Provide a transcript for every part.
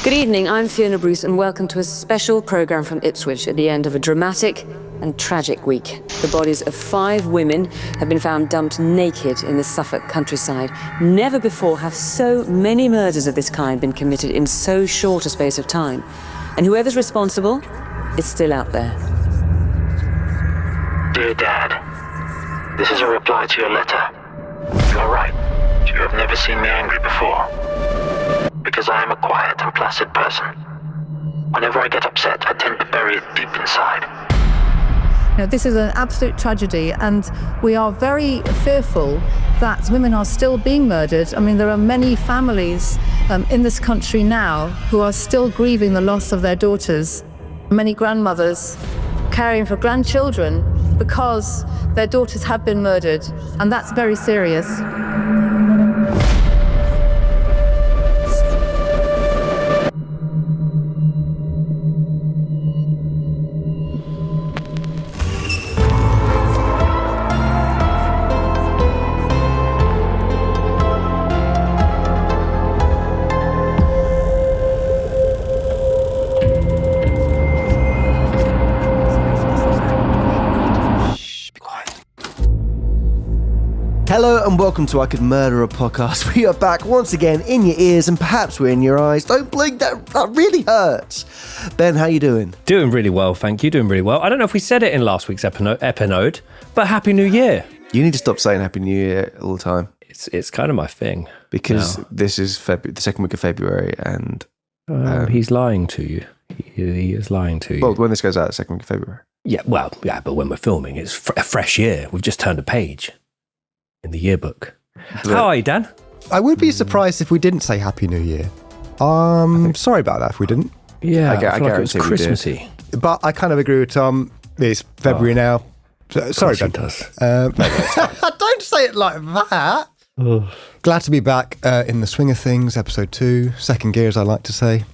Good evening, I'm Fiona Bruce and welcome to a special programme from Ipswich at the end of a dramatic and tragic week. The bodies of 5 women have been found dumped naked in the Suffolk countryside. Never before have so many murders of this kind been committed in so short a space of time. And whoever's responsible is still out there. Dear Dad, this is a reply to your letter. You are right. You have never seen me angry before. Because I am a quiet and placid person. Whenever I get upset, I tend to bury it deep inside. This is an absolute tragedy, and we are very fearful that women are still being murdered. I mean, there are many families in this country now who are still grieving the loss of their daughters. Many grandmothers caring for grandchildren because their daughters have been murdered, and that's very serious. Hello and welcome to I Could Murder a Podcast. We are back once again in your ears and perhaps we're in your eyes. Don't blink, that really hurts. Ben, how you doing? Doing really well, thank you. Doing really well. I don't know if we said it in last week's episode, but Happy New Year. You need to stop saying Happy New Year all the time. It's kind of my thing. Because this is the second week of February and... he's lying to you. He is lying to you. Well, when this goes out, the second week of February. Yeah, but when we're filming, it's a fresh year. We've just turned a page in the yearbook. How are you, Dan? I would be surprised if we didn't say Happy New Year. Sorry about that if we didn't. Yeah, I feel like it was guarantee we Christmassy. But I kind of agree with Tom. It's February now. Sorry, Ben. Does. Don't say it like that. Glad to be back in the swing of things, episode 2. Second gear, as I like to say.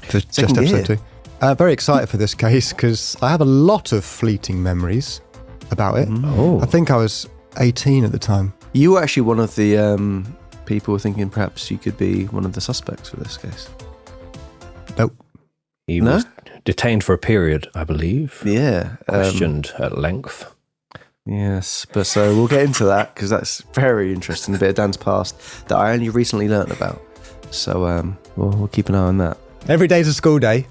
For just episode 2. Very excited for this case because I have a lot of fleeting memories about it. Oh. I think I was 18 at the time. You were actually one of the people thinking perhaps you could be one of the suspects for this case. Nope. He was detained for a period, I believe. Yeah. Questioned at length. Yes, but so we'll get into that because that's very interesting, a bit of Dan's past that I only recently learnt about. So we'll keep an eye on that. Every day's a school day.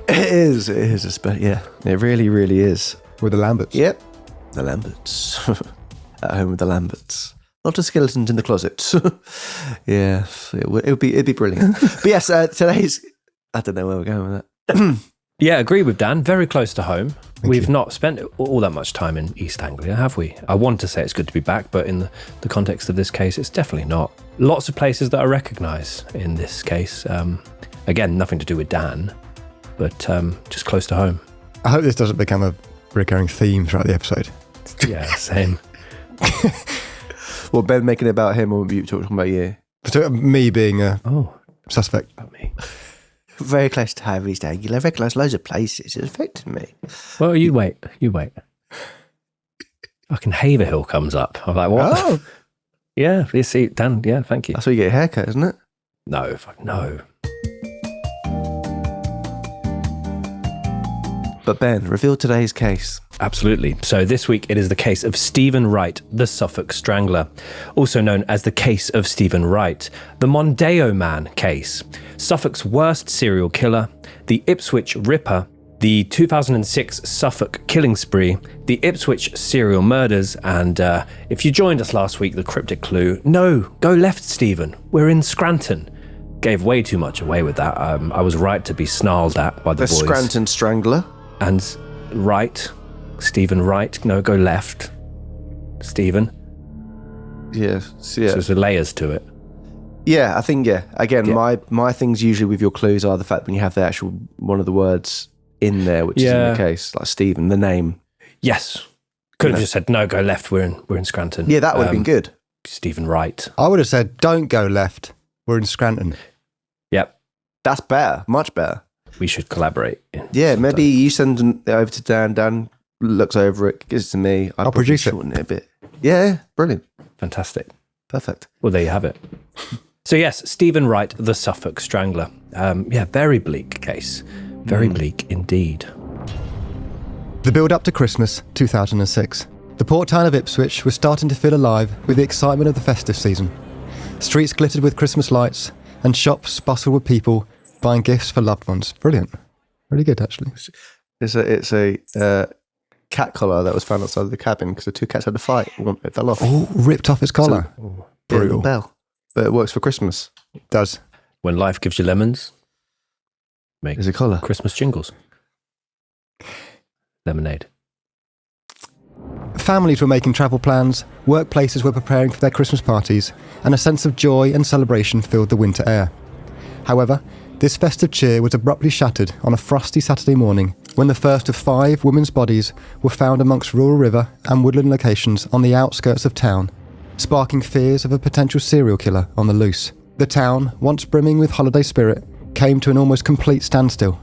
It is, yeah, it really, really is. With the Lamberts. Yep, the Lamberts. At home with the Lamberts. Not the skeletons in the closet. Yeah, it'd be brilliant. But yes, today's... I don't know where we're going with that. Yeah, agree with Dan. Very close to home. We've you. not spent all that much time in East Anglia, have we? I want to say it's good to be back, but in the context of this case, it's definitely not. Lots of places that I recognise in this case. Again, nothing to do with Dan, but just close to home. I hope this doesn't become a recurring theme throughout the episode. Yeah, same. Well, Ben making it about him, or you talking about you? Me being a suspect. About me. Very close to home, East Anglia. Very close, loads of places. It affected me. Well, you wait. Fucking Haverhill comes up. I'm like, what? Oh. Yeah, you see, Dan, yeah, thank you. That's where you get a haircut, isn't it? No. But Ben, reveal today's case. Absolutely. So this week it is the case of Steven Wright, the Suffolk Strangler, also known as the case of Steven Wright, the Mondeo Man case, Suffolk's worst serial killer, the Ipswich Ripper, the 2006 Suffolk killing spree, the Ipswich serial murders, and if you joined us last week, the cryptic clue, no, go left, Stephen, we're in Scranton. Gave way too much away with that. I was right to be snarled at by the boys. The Scranton Strangler. And right, Steven Wright, no, go left, Stephen. Yeah. So there's layers to it. Yeah, I think, Again, my things usually with your clues are the fact when you have the actual one of the words in there, which is in the case, like Stephen, the name. Yes. Could have just said, no, go left, we're in Scranton. Yeah, that would have been good. Stephen Wright. I would have said, don't go left, we're in Scranton. Yep. That's better, much better. We should collaborate. Yeah, maybe you send it over to Dan. Dan looks over it, gives it to me. I'll produce it. A bit. Yeah, brilliant. Fantastic. Perfect. Well, there you have it. So yes, Steven Wright, the Suffolk Strangler. Very bleak case. Very bleak indeed. The build-up to Christmas, 2006. The port town of Ipswich was starting to feel alive with the excitement of the festive season. Streets glittered with Christmas lights and shops bustled with people buying gifts for loved ones. Brilliant. Really good, actually. It's a cat collar that was found outside of the cabin because the two cats had a fight. It fell off. Oh, ripped off its collar. Brutal. Bell. But it works for Christmas. It does. When life gives you lemons, make There's a collar. Christmas jingles. Lemonade. Families were making travel plans, workplaces were preparing for their Christmas parties, and a sense of joy and celebration filled the winter air. However, this festive cheer was abruptly shattered on a frosty Saturday morning when the first of 5 women's bodies were found amongst rural river and woodland locations on the outskirts of town, sparking fears of a potential serial killer on the loose. The town, once brimming with holiday spirit, came to an almost complete standstill.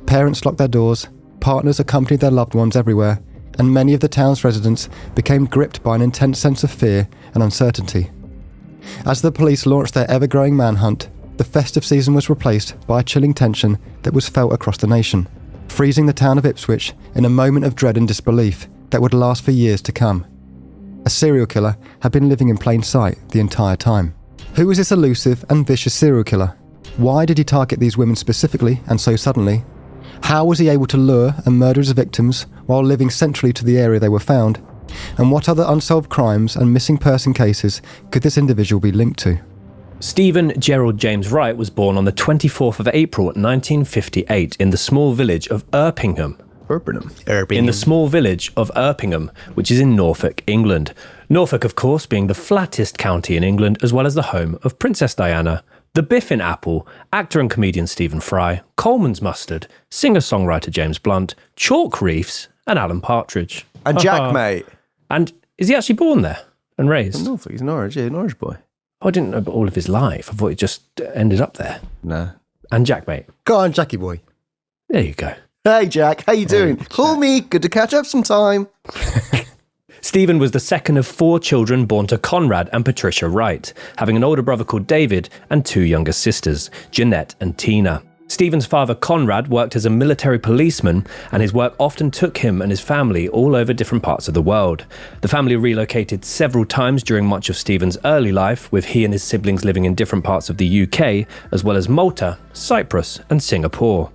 Parents locked their doors, partners accompanied their loved ones everywhere, and many of the town's residents became gripped by an intense sense of fear and uncertainty. As the police launched their ever-growing manhunt, the festive season was replaced by a chilling tension that was felt across the nation, freezing the town of Ipswich in a moment of dread and disbelief that would last for years to come. A serial killer had been living in plain sight the entire time. Who was this elusive and vicious serial killer? Why did he target these women specifically and so suddenly? How was he able to lure and murder his victims while living centrally to the area they were found? And what other unsolved crimes and missing person cases could this individual be linked to? Stephen Gerald James Wright was born on the 24th of April 1958 in the small village of Erpingham. In the small village of Erpingham, which is in Norfolk, England. Norfolk, of course, being the flattest county in England, as well as the home of Princess Diana, the Biffin Apple, actor and comedian Stephen Fry, Coleman's Mustard, singer-songwriter James Blunt, Chalk Reefs, and Alan Partridge. And Jack, mate. And is he actually born there and raised? In Norfolk, he's an Orange boy. I didn't know all of his life. I thought he just ended up there. No. And Jack, mate. Go on, Jackie boy. There you go. Hey, Jack. How you doing? Call me. Good to catch up sometime. Stephen was the second of 4 children born to Conrad and Patricia Wright, having an older brother called David and 2 younger sisters, Jeanette and Tina. Stephen's father, Conrad, worked as a military policeman, and his work often took him and his family all over different parts of the world. The family relocated several times during much of Stephen's early life, with he and his siblings living in different parts of the UK, as well as Malta, Cyprus, and Singapore.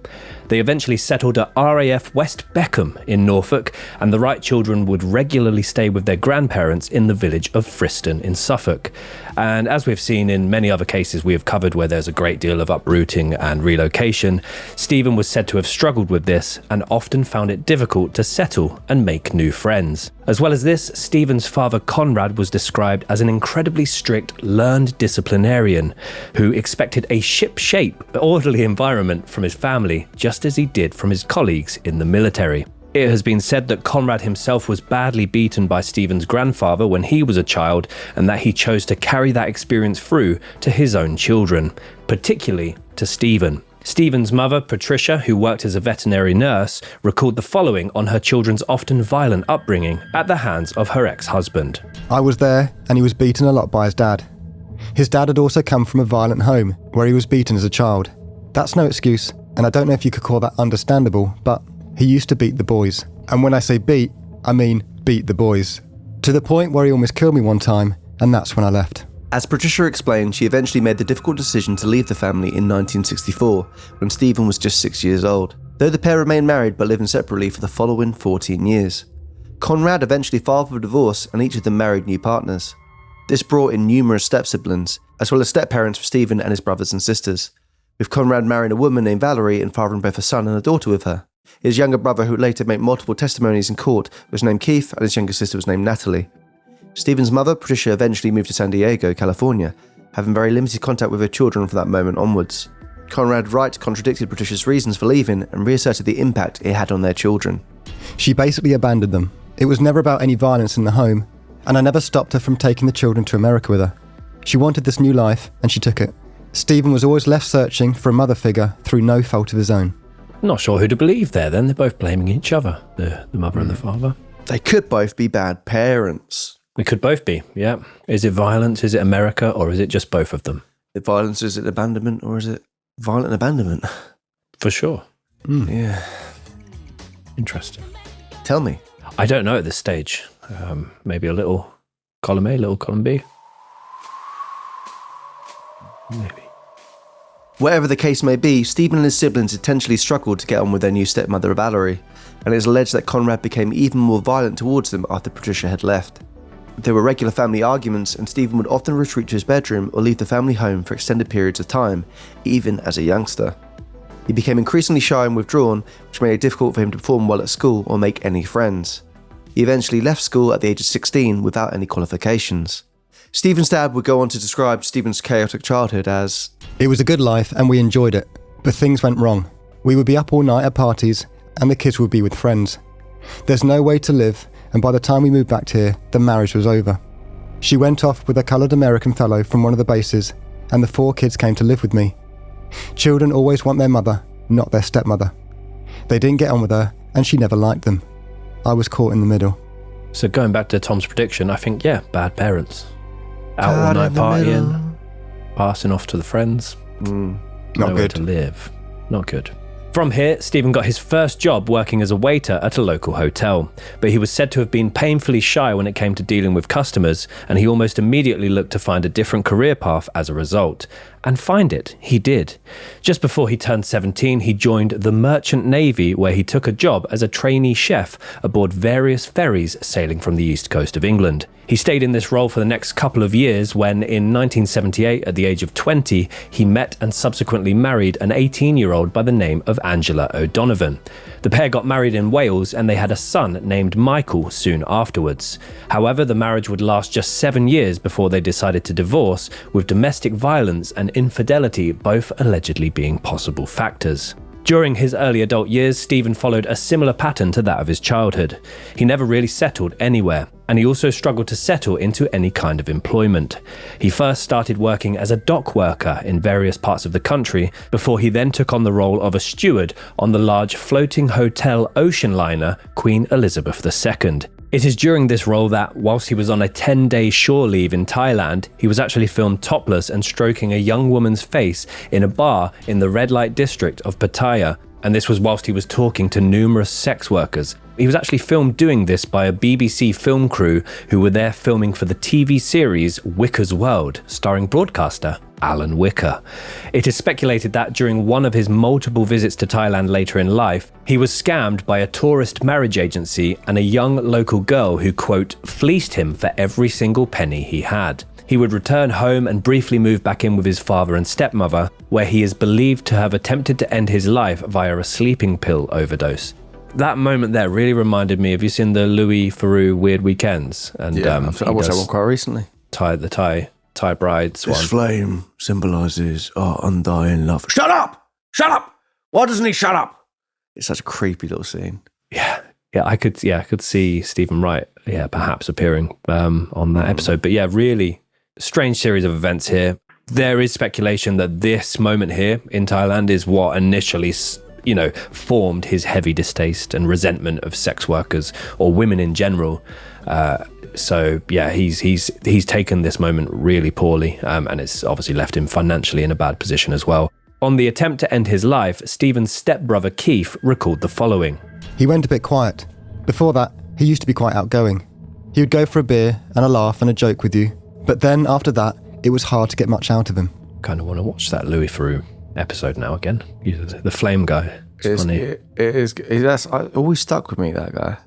They eventually settled at RAF West Beckham in Norfolk, and the Wright children would regularly stay with their grandparents in the village of Friston in Suffolk. And as we've seen in many other cases we have covered where there's a great deal of uprooting and relocation, Stephen was said to have struggled with this and often found it difficult to settle and make new friends. As well as this, Stephen's father Conrad was described as an incredibly strict, learned disciplinarian who expected a ship-shape, orderly environment from his family, just as he did from his colleagues in the military. It has been said that Conrad himself was badly beaten by Stephen's grandfather when he was a child, and that he chose to carry that experience through to his own children, particularly to Stephen. Stephen's mother, Patricia, who worked as a veterinary nurse, recalled the following on her children's often violent upbringing at the hands of her ex-husband. I was there, and he was beaten a lot by his dad. His dad had also come from a violent home, where he was beaten as a child. That's no excuse, and I don't know if you could call that understandable, but he used to beat the boys. And when I say beat, I mean beat the boys. To the point where he almost killed me one time, and that's when I left. As Patricia explained, she eventually made the difficult decision to leave the family in 1964, when Stephen was just 6 years old, though the pair remained married but living separately for the following 14 years. Conrad eventually filed for divorce, and each of them married new partners. This brought in numerous step-siblings, as well as step-parents for Stephen and his brothers and sisters, with Conrad marrying a woman named Valerie and fathering both a son and a daughter with her. His younger brother, who later made multiple testimonies in court, was named Keith, and his younger sister was named Natalie. Stephen's mother, Patricia, eventually moved to San Diego, California, having very limited contact with her children from that moment onwards. Conrad Wright contradicted Patricia's reasons for leaving and reasserted the impact it had on their children. She basically abandoned them. It was never about any violence in the home, and I never stopped her from taking the children to America with her. She wanted this new life, and she took it. Stephen was always left searching for a mother figure through no fault of his own. Not sure who to believe there then. They're both blaming each other, the mother and the father. They could both be bad parents. They could both be, yeah. Is it violence? Is it America? Or is it just both of them? The violence, is it abandonment or is it violent abandonment? For sure. Yeah. Interesting. Tell me. I don't know at this stage. Maybe a little column A, little column B. Maybe. Whatever the case may be, Stephen and his siblings intentionally struggled to get on with their new stepmother, Valerie, and it is alleged that Conrad became even more violent towards them after Patricia had left. There were regular family arguments, and Stephen would often retreat to his bedroom or leave the family home for extended periods of time, even as a youngster. He became increasingly shy and withdrawn, which made it difficult for him to perform well at school or make any friends. He eventually left school at the age of 16 without any qualifications. Stephen's dad would go on to describe Stephen's chaotic childhood as, "It was a good life and we enjoyed it, but things went wrong. We would be up all night at parties and the kids would be with friends. There's no way to live, and by the time we moved back here, the marriage was over. She went off with a coloured American fellow from one of the bases, and the 4 kids came to live with me. Children always want their mother, not their stepmother. They didn't get on with her, and she never liked them. I was caught in the middle." So going back to Tom's prediction, I think, yeah, bad parents. Out all Caught night in the partying, middle. passing off to the friends. Not Nowhere good. to live. Not good. From here, Stephen got his first job working as a waiter at a local hotel, but he was said to have been painfully shy when it came to dealing with customers, and he almost immediately looked to find a different career path as a result. And find it, he did. Just before he turned 17, he joined the Merchant Navy, where he took a job as a trainee chef aboard various ferries sailing from the east coast of England. He stayed in this role for the next couple of years when, in 1978, at the age of 20, he met and subsequently married an 18-year-old by the name of Angela O'Donovan. The pair got married in Wales and they had a son named Michael soon afterwards. However, the marriage would last just 7 years before they decided to divorce, with domestic violence and infidelity both allegedly being possible factors. During his early adult years, Stephen followed a similar pattern to that of his childhood. He never really settled anywhere, and he also struggled to settle into any kind of employment. He first started working as a dock worker in various parts of the country, before he then took on the role of a steward on the large floating hotel ocean liner Queen Elizabeth II. It is during this role that, whilst he was on a 10-day shore leave in Thailand, he was actually filmed topless and stroking a young woman's face in a bar in the red light district of Pattaya, and this was whilst he was talking to numerous sex workers. He was actually filmed doing this by a BBC film crew who were there filming for the TV series Wicker's World, starring broadcaster Alan Wicker. It is speculated that during one of his multiple visits to Thailand later in life, he was scammed by a tourist marriage agency and a young local girl who, quote, fleeced him for every single penny he had. He would return home and briefly move back in with his father and stepmother, where he is believed to have attempted to end his life via a sleeping pill overdose. That moment there really reminded me, have you seen the Louis Theroux Weird Weekends? And I watched that one quite recently. Thai brides one. This flame symbolises our undying love. Shut up! Shut up! Why doesn't he shut up? It's such a creepy little scene. Yeah, I could see Steven Wright, perhaps appearing on that episode. But yeah, really strange series of events here. There is speculation that this moment here in Thailand is what initially, formed his heavy distaste and resentment of sex workers or women in general. So yeah, he's taken this moment really poorly, and it's obviously left him financially in a bad position as well. On the attempt to end his life, Stephen's stepbrother Keith recalled the following. "He went a bit quiet. Before that, he used to be quite outgoing. He would go for a beer and a laugh and a joke with you. But then after that, it was hard to get much out of him." Kind of want to watch that Louis Theroux episode now again. The flame guy. It's funny. It is. That's always stuck with me, that guy.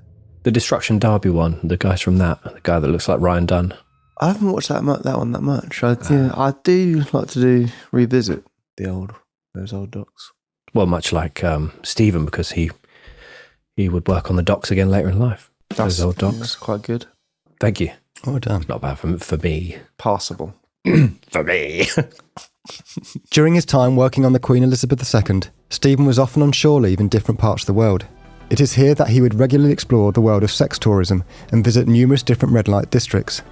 The Destruction Derby one, the guys from that, the guy that looks like Ryan Dunn. I haven't watched that one that much. I do like to revisit those old docs. Well, much like Stephen, because he would work on the docks again later in life. Those old docs. That's quite good. Thank you. Well done. Not bad for me. Passable. For me. During his time working on the Queen Elizabeth II, Stephen was often on shore leave in different parts of the world. It is here that he would regularly explore the world of sex tourism and visit numerous different red light districts,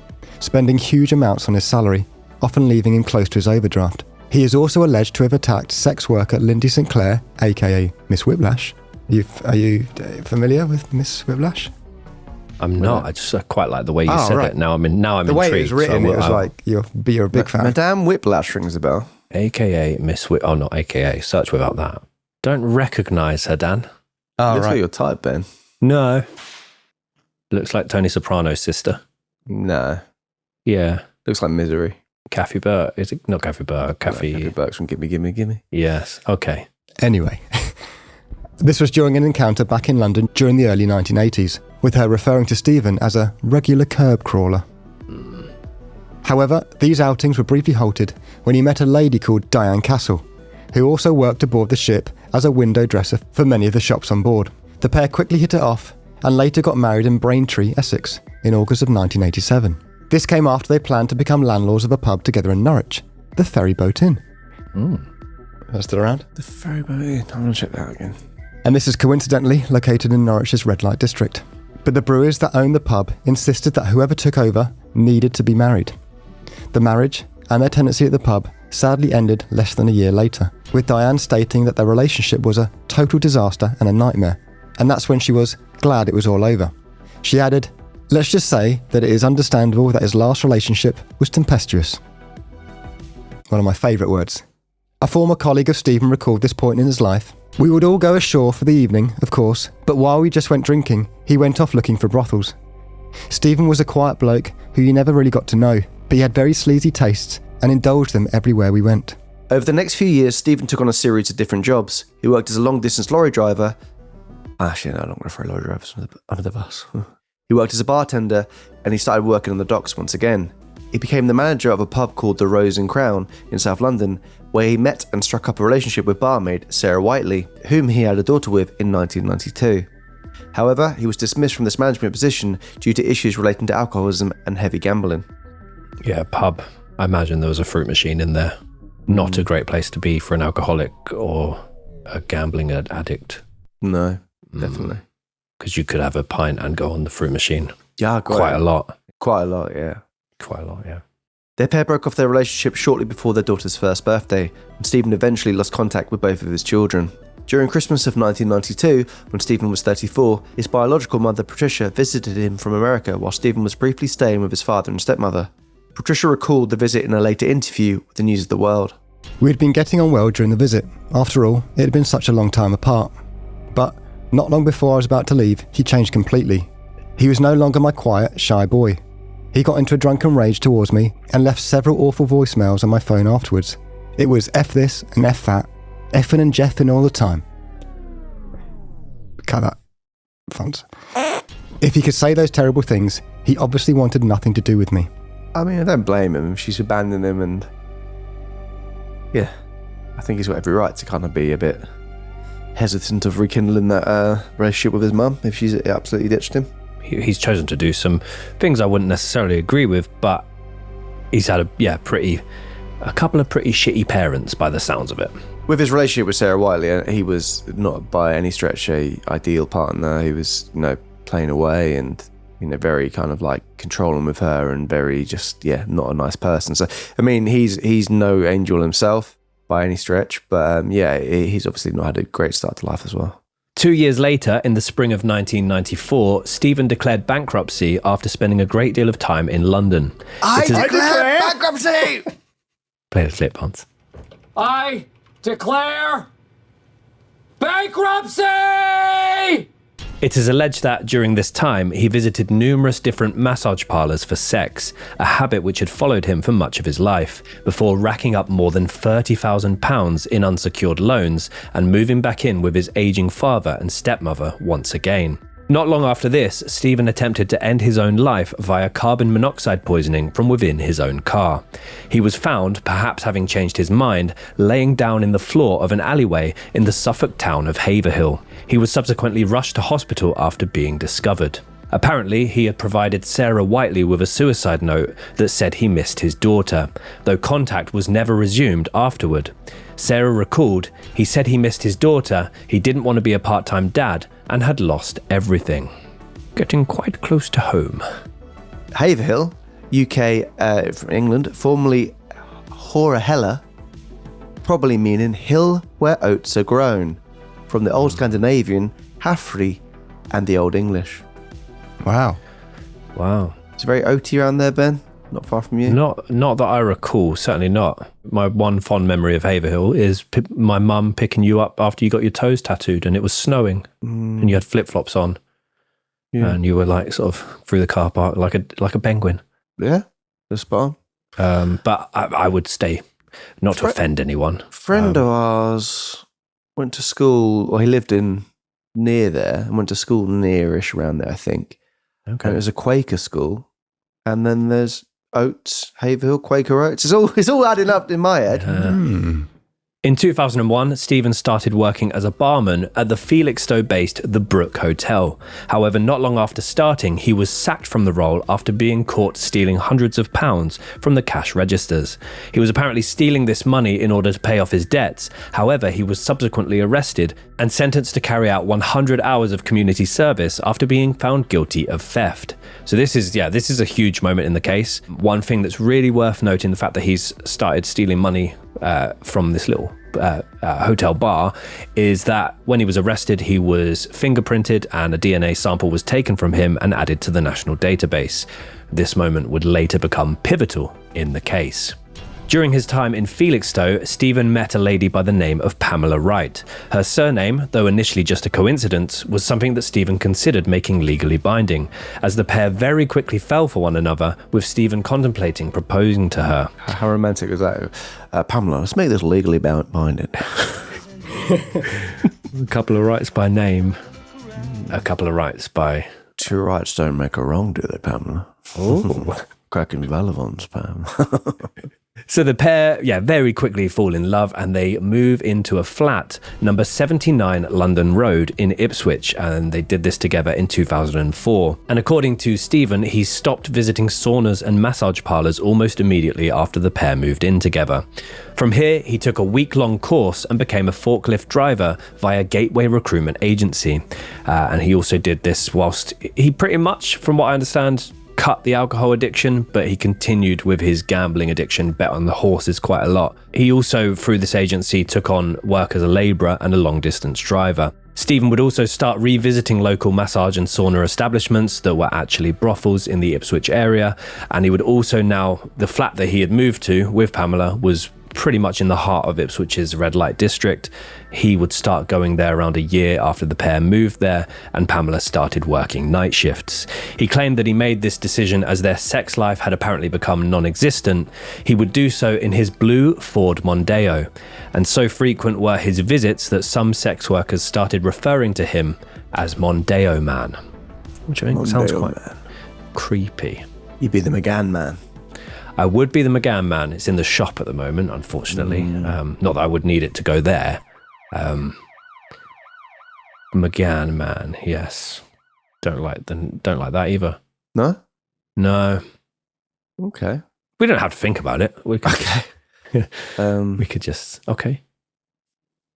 spending huge amounts on his salary, often leaving him close to his overdraft. He is also alleged to have attacked sex worker Lindy St. Clair, aka Miss Whiplash. Are you familiar with Miss Whiplash? I'm not. I quite like the way you said right. it. Now I'm intrigued. The way it was written, it was like you're a big fan. Madame Whiplash rings a bell. AKA Miss Whip. Oh, not AKA. Search without that. Don't recognise her, Dan. Oh, Looks right. like your type, Ben. No. Looks like Tony Soprano's sister. No. Yeah. Looks like Misery. Kathy Burke. Is it not Kathy Burke? Kathy Burke's from Gimme, Gimme, Gimme. Yes. Okay. Anyway, this was during an encounter back in London during the early 1980s, with her referring to Stephen as a regular curb crawler. However, these outings were briefly halted when he met a lady called Diane Castle, who also worked aboard the ship as a window dresser for many of the shops on board. The pair quickly hit it off and later got married in Braintree, Essex, in August of 1987. This came after they planned to become landlords of a pub together in Norwich, the Ferryboat Inn. That's still around? The Ferryboat Inn. I'm going to check that out again. And this is coincidentally located in Norwich's red light district. But the brewers that owned the pub insisted that whoever took over needed to be married. The marriage and their tenancy at the pub sadly ended less than a year later, with Diane stating that their relationship was a total disaster and a nightmare, and that's when she was glad it was all over. She added, "Let's just say that it is understandable that his last relationship was tempestuous." One of my favourite words. A former colleague of Stephen recalled this point in his life. "We would all go ashore for the evening, of course, but while we just went drinking, he went off looking for brothels. Stephen was a quiet bloke who you never really got to know, but he had very sleazy tastes and indulged them everywhere we went." Over the next few years, Stephen took on a series of different jobs. He worked as a long-distance lorry driver. Actually, no, I'm not going to throw lorry drivers under the bus. He worked as a bartender, and he started working on the docks once again. He became the manager of a pub called the Rose and Crown in South London, where he met and struck up a relationship with barmaid Sarah Whiteley, whom he had a daughter with in 1992. However, he was dismissed from this management position due to issues relating to alcoholism and heavy gambling. Yeah, pub. I imagine there was a fruit machine in there. Not a great place to be for an alcoholic or a gambling addict. No, definitely. Because you could have a pint and go on the fruit machine. Yeah, quite a lot. Quite a lot, yeah. Quite a lot, yeah. Their pair broke off their relationship shortly before their daughter's first birthday, and Stephen eventually lost contact with both of his children. During Christmas of 1992, when Stephen was 34, his biological mother Patricia visited him from America while Stephen was briefly staying with his father and stepmother. Patricia recalled the visit in a later interview with the News of the World. "We had been getting on well during the visit. After all, it had been such a long time apart. But not long before I was about to leave, he changed completely. He was no longer my quiet, shy boy. He got into a drunken rage towards me and left several awful voicemails on my phone afterwards. It was F this and F that, effing and jeffing all the time." Cut that. Fonts. If he could say those terrible things, he obviously wanted nothing to do with me. I mean, I don't blame him. She's abandoned him, and yeah, I think he's got every right to kind of be a bit hesitant of rekindling that relationship with his mum if she's absolutely ditched him. He's chosen to do some things I wouldn't necessarily agree with, but he's had a couple of pretty shitty parents by the sounds of it. With his relationship with Sarah Whiteley, he was not by any stretch a ideal partner. He was, playing away and, very kind of like controlling with her and very just, not a nice person. So, I mean, he's no angel himself by any stretch, but he's obviously not had a great start to life as well. 2 years later, in the spring of 1994, Stephen declared bankruptcy after spending a great deal of time in London. I declare bankruptcy! Play the clip, Hans. I declare bankruptcy! It is alleged that during this time, he visited numerous different massage parlours for sex, a habit which had followed him for much of his life, before racking up more than £30,000 in unsecured loans and moving back in with his ageing father and stepmother once again. Not long after this, Stephen attempted to end his own life via carbon monoxide poisoning from within his own car. He was found, perhaps having changed his mind, laying down in the floor of an alleyway in the Suffolk town of Haverhill. He was subsequently rushed to hospital after being discovered. Apparently, he had provided Sarah Whiteley with a suicide note that said he missed his daughter, though contact was never resumed afterward. Sarah recalled, he said he missed his daughter, he didn't want to be a part-time dad, and had lost everything. Getting quite close to home. Haverhill, UK, from England, formerly Horahella, probably meaning hill where oats are grown, from the Old Scandinavian, Hafri, and the Old English. Wow. Wow. It's very oaty around there, Ben. Not far from you. Not that I recall, certainly not. My one fond memory of Haverhill is my mum picking you up after you got your toes tattooed and it was snowing and you had flip-flops on. Yeah. And you were like sort of through the car park like a penguin. Yeah, that's spot on. But I would stay, not to offend anyone. Friend of ours went to school, he lived in near there and went to school nearish around there, I think. Okay. And it was a Quaker school. And then there's Oates, Haverhill, Quaker Oates. It's all adding up in my head. In 2001, Stephen started working as a barman at the Felixstowe-based The Brook Hotel. However, not long after starting, he was sacked from the role after being caught stealing hundreds of pounds from the cash registers. He was apparently stealing this money in order to pay off his debts. However, he was subsequently arrested and sentenced to carry out 100 hours of community service after being found guilty of theft. So this is a huge moment in the case. One thing that's really worth noting, the fact that he's started stealing money from this little hotel bar, is that when he was arrested, he was fingerprinted and a DNA sample was taken from him and added to the national database. This moment would later become pivotal in the case. During his time in Felixstowe, Stephen met a lady by the name of Pamela Wright. Her surname, though initially just a coincidence, was something that Stephen considered making legally binding, as the pair very quickly fell for one another, with Stephen contemplating proposing to her. How romantic was that? Pamela, let's make this legally binding. A couple of rights by name. A couple of rights by... Two rights don't make a wrong, do they, Pamela? Oh. Cracking relevance, Pam. So the pair, very quickly fall in love and they move into a flat, number 79 London Road in Ipswich, and they did this together in 2004. And according to Stephen, he stopped visiting saunas and massage parlours almost immediately after the pair moved in together. From here, he took a week-long course and became a forklift driver via Gateway Recruitment Agency. And he also did this whilst he pretty much, from what I understand, cut the alcohol addiction, but he continued with his gambling addiction, bet on the horses quite a lot. He also, through this agency, took on work as a labourer and a long-distance driver. Stephen would also start revisiting local massage and sauna establishments that were actually brothels in the Ipswich area, and he would also the flat that he had moved to with Pamela was pretty much in the heart of Ipswich's red light district. He would start going there around a year after the pair moved there, and Pamela started working night shifts. He claimed that he made this decision as their sex life had apparently become non-existent. He would do so in his blue Ford Mondeo, and so frequent were his visits that some sex workers started referring to him as Mondeo Man, which I think sounds quite creepy. You'd be the McGann Man. I would be the McGann Man. It's in the shop at the moment, unfortunately. Not that I would need it to go there. McGann Man, yes. Don't like that either. No? No. Okay. We don't have to think about it. We could, we could just... Okay.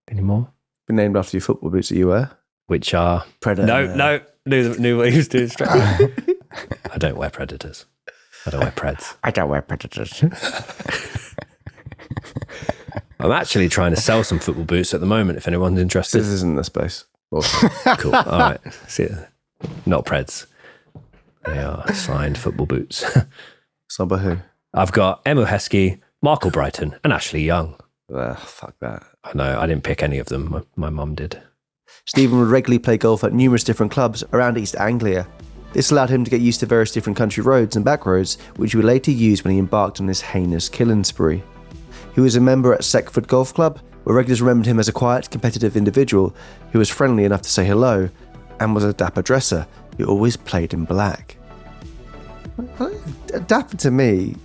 Any more? Been named after your football boots that you wear. Which are... Predator. No. Knew what he was doing straight away. I don't wear Predators. I don't wear Preds. I don't wear Predators. I'm actually trying to sell some football boots at the moment, if anyone's interested. This isn't the space. Awesome. Cool. All right. See ya. Not Preds. They are signed football boots. Signed by who? I've got Emma Heskey, Mark Albrighton, and Ashley Young. Fuck that. I know. I didn't pick any of them. My mum did. Stephen would regularly play golf at numerous different clubs around East Anglia. This allowed him to get used to various different country roads and back roads, which he would later use when he embarked on this heinous killing spree. He was a member at Seckford Golf Club, where regulars remembered him as a quiet, competitive individual who was friendly enough to say hello, and was a dapper dresser who always played in black. Dapper to me,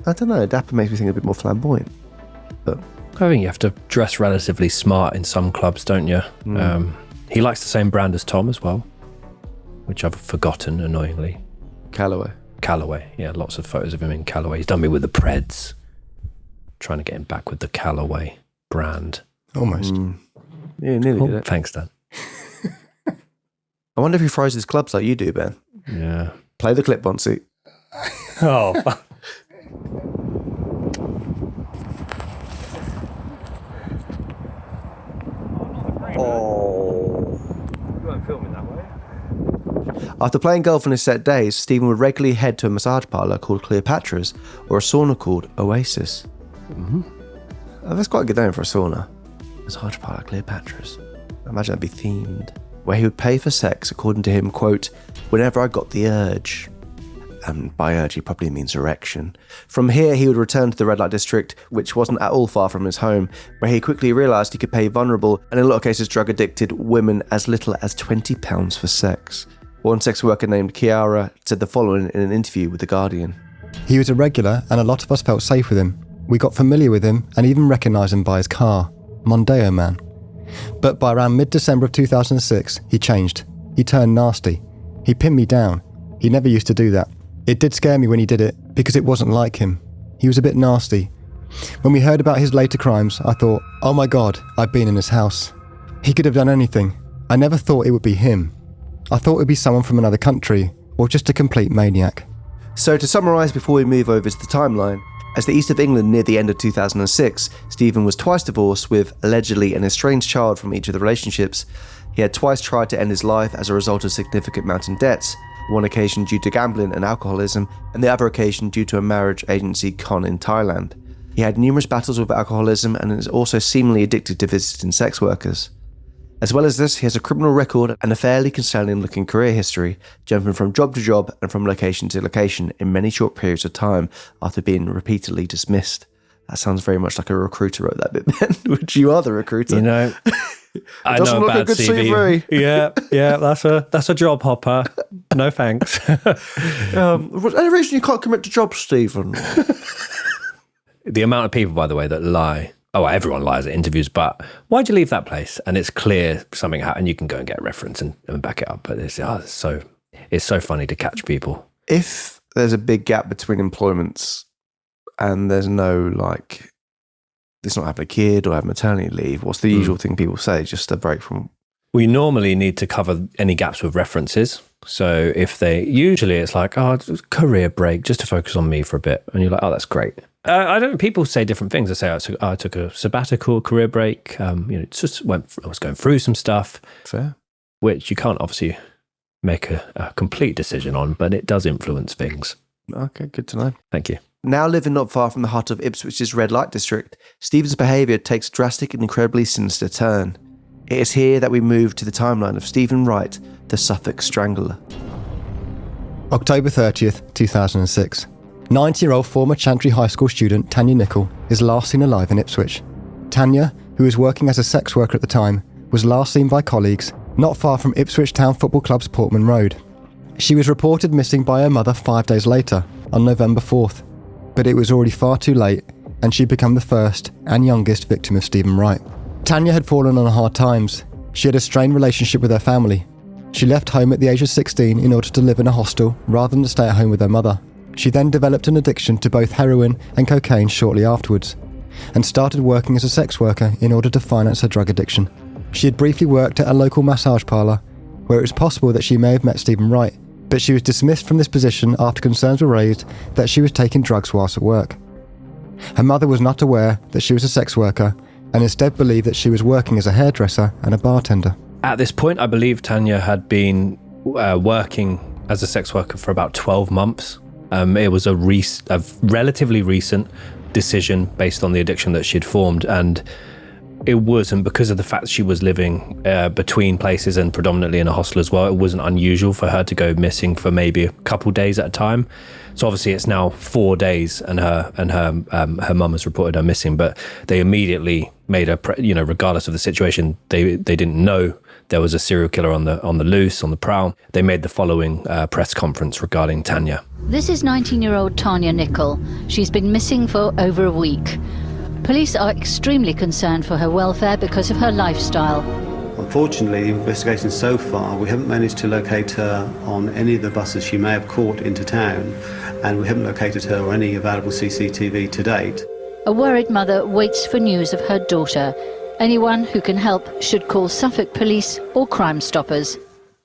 I don't know, dapper makes me think a bit more flamboyant. But I think you have to dress relatively smart in some clubs, don't you? He likes the same brand as Tom as well, which I've forgotten, annoyingly. Callaway, yeah, lots of photos of him in Callaway. He's done me with the Preds. Trying to get him back with the Callaway brand. Almost. yeah, nearly did it. Thanks, Dan. I wonder if he fries his clubs like you do, Ben. Yeah. Play the clip, Bonsi. Oh. You weren't filming that way. After playing golf on his set days, Steven would regularly head to a massage parlour called Cleopatra's or a sauna called Oasis. That's quite a good name for a sauna. Massage parlour Cleopatra's. I imagine that'd be themed. Where he would pay for sex, according to him, quote, whenever I got the urge. And by urge, he probably means erection. From here, he would return to the red light district, which wasn't at all far from his home, where he quickly realised he could pay vulnerable, and in a lot of cases drug-addicted, women as little as £20 for sex. One sex worker named Chiara said the following in an interview with The Guardian. He was a regular, and a lot of us felt safe with him. We got familiar with him, and even recognised him by his car, Mondeo Man. But by around mid-December of 2006, he changed. He turned nasty. He pinned me down. He never used to do that. It did scare me when he did it, because it wasn't like him. He was a bit nasty. When we heard about his later crimes, I thought, oh my God, I've been in his house. He could have done anything. I never thought it would be him. I thought it would be someone from another country, or just a complete maniac. So to summarise before we move over to the timeline, as the east of England near the end of 2006, Steven was twice divorced with, allegedly, an estranged child from each of the relationships. He had twice tried to end his life as a result of significant mounting debts, one occasion due to gambling and alcoholism, and the other occasion due to a marriage agency con in Thailand. He had numerous battles with alcoholism and is also seemingly addicted to visiting sex workers. As well as this, he has a criminal record and a fairly concerning-looking career history, jumping from job to job and from location to location in many short periods of time after being repeatedly dismissed. That sounds very much like a recruiter wrote that bit, Ben. Which you are the recruiter. You know, I know look about a good CV. CV. Yeah, that's a job hopper. No thanks. Any reason you can't commit to jobs, Steven? The amount of people, by the way, that lie. Oh, everyone lies at interviews, but why'd you leave that place? And it's clear something happened, and you can go and get a reference and back it up. But it's so funny to catch people. If there's a big gap between employments and there's no, like, it's not having a kid or having maternity leave, what's the usual thing people say? Just a break from... We normally need to cover any gaps with references. So if usually it's like, oh, career break, just to focus on me for a bit. And you're like, oh, that's great. People say different things. They say, I took a sabbatical, career break. I was going through some stuff. Fair. Which you can't obviously make a complete decision on, but it does influence things. Okay, good to know. Thank you. Now living not far from the heart of Ipswich's red light district, Steven's behaviour takes a drastic and incredibly sinister turn. It is here that we move to the timeline of Steven Wright, the Suffolk Strangler. October 30th, 2006. 90-year-old former Chantry High School student Tanya Nicol is last seen alive in Ipswich. Tanya, who was working as a sex worker at the time, was last seen by colleagues not far from Ipswich Town Football Club's Portman Road. She was reported missing by her mother 5 days later, on November 4th. But it was already far too late, and she'd become the first and youngest victim of Steven Wright. Tanya had fallen on hard times. She had a strained relationship with her family. She left home at the age of 16 in order to live in a hostel rather than to stay at home with her mother. She then developed an addiction to both heroin and cocaine shortly afterwards, and started working as a sex worker in order to finance her drug addiction. She had briefly worked at a local massage parlour, where it was possible that she may have met Steven Wright, but she was dismissed from this position after concerns were raised that she was taking drugs whilst at work. Her mother was not aware that she was a sex worker, and instead believed that she was working as a hairdresser and a bartender. At this point, I believe Tanya had been working as a sex worker for about 12 months. It was a relatively recent decision based on the addiction that she'd formed, and it wasn't because of the fact she was living between places and predominantly in a hostel as well. It wasn't unusual for her to go missing for maybe a couple days at a time. So obviously it's now 4 days, and her mum has reported her missing. But they immediately made her, regardless of the situation, they didn't know there was a serial killer on the loose, on the prowl. They made the following press conference regarding Tanya. This is 19-year-old Tanya Nicol. She's been missing for over a week. Police are extremely concerned for her welfare because of her lifestyle. Unfortunately, investigating so far, we haven't managed to locate her on any of the buses she may have caught into town, and we haven't located her on any available CCTV to date. A worried mother waits for news of her daughter. Anyone who can help should call Suffolk Police or Crime Stoppers.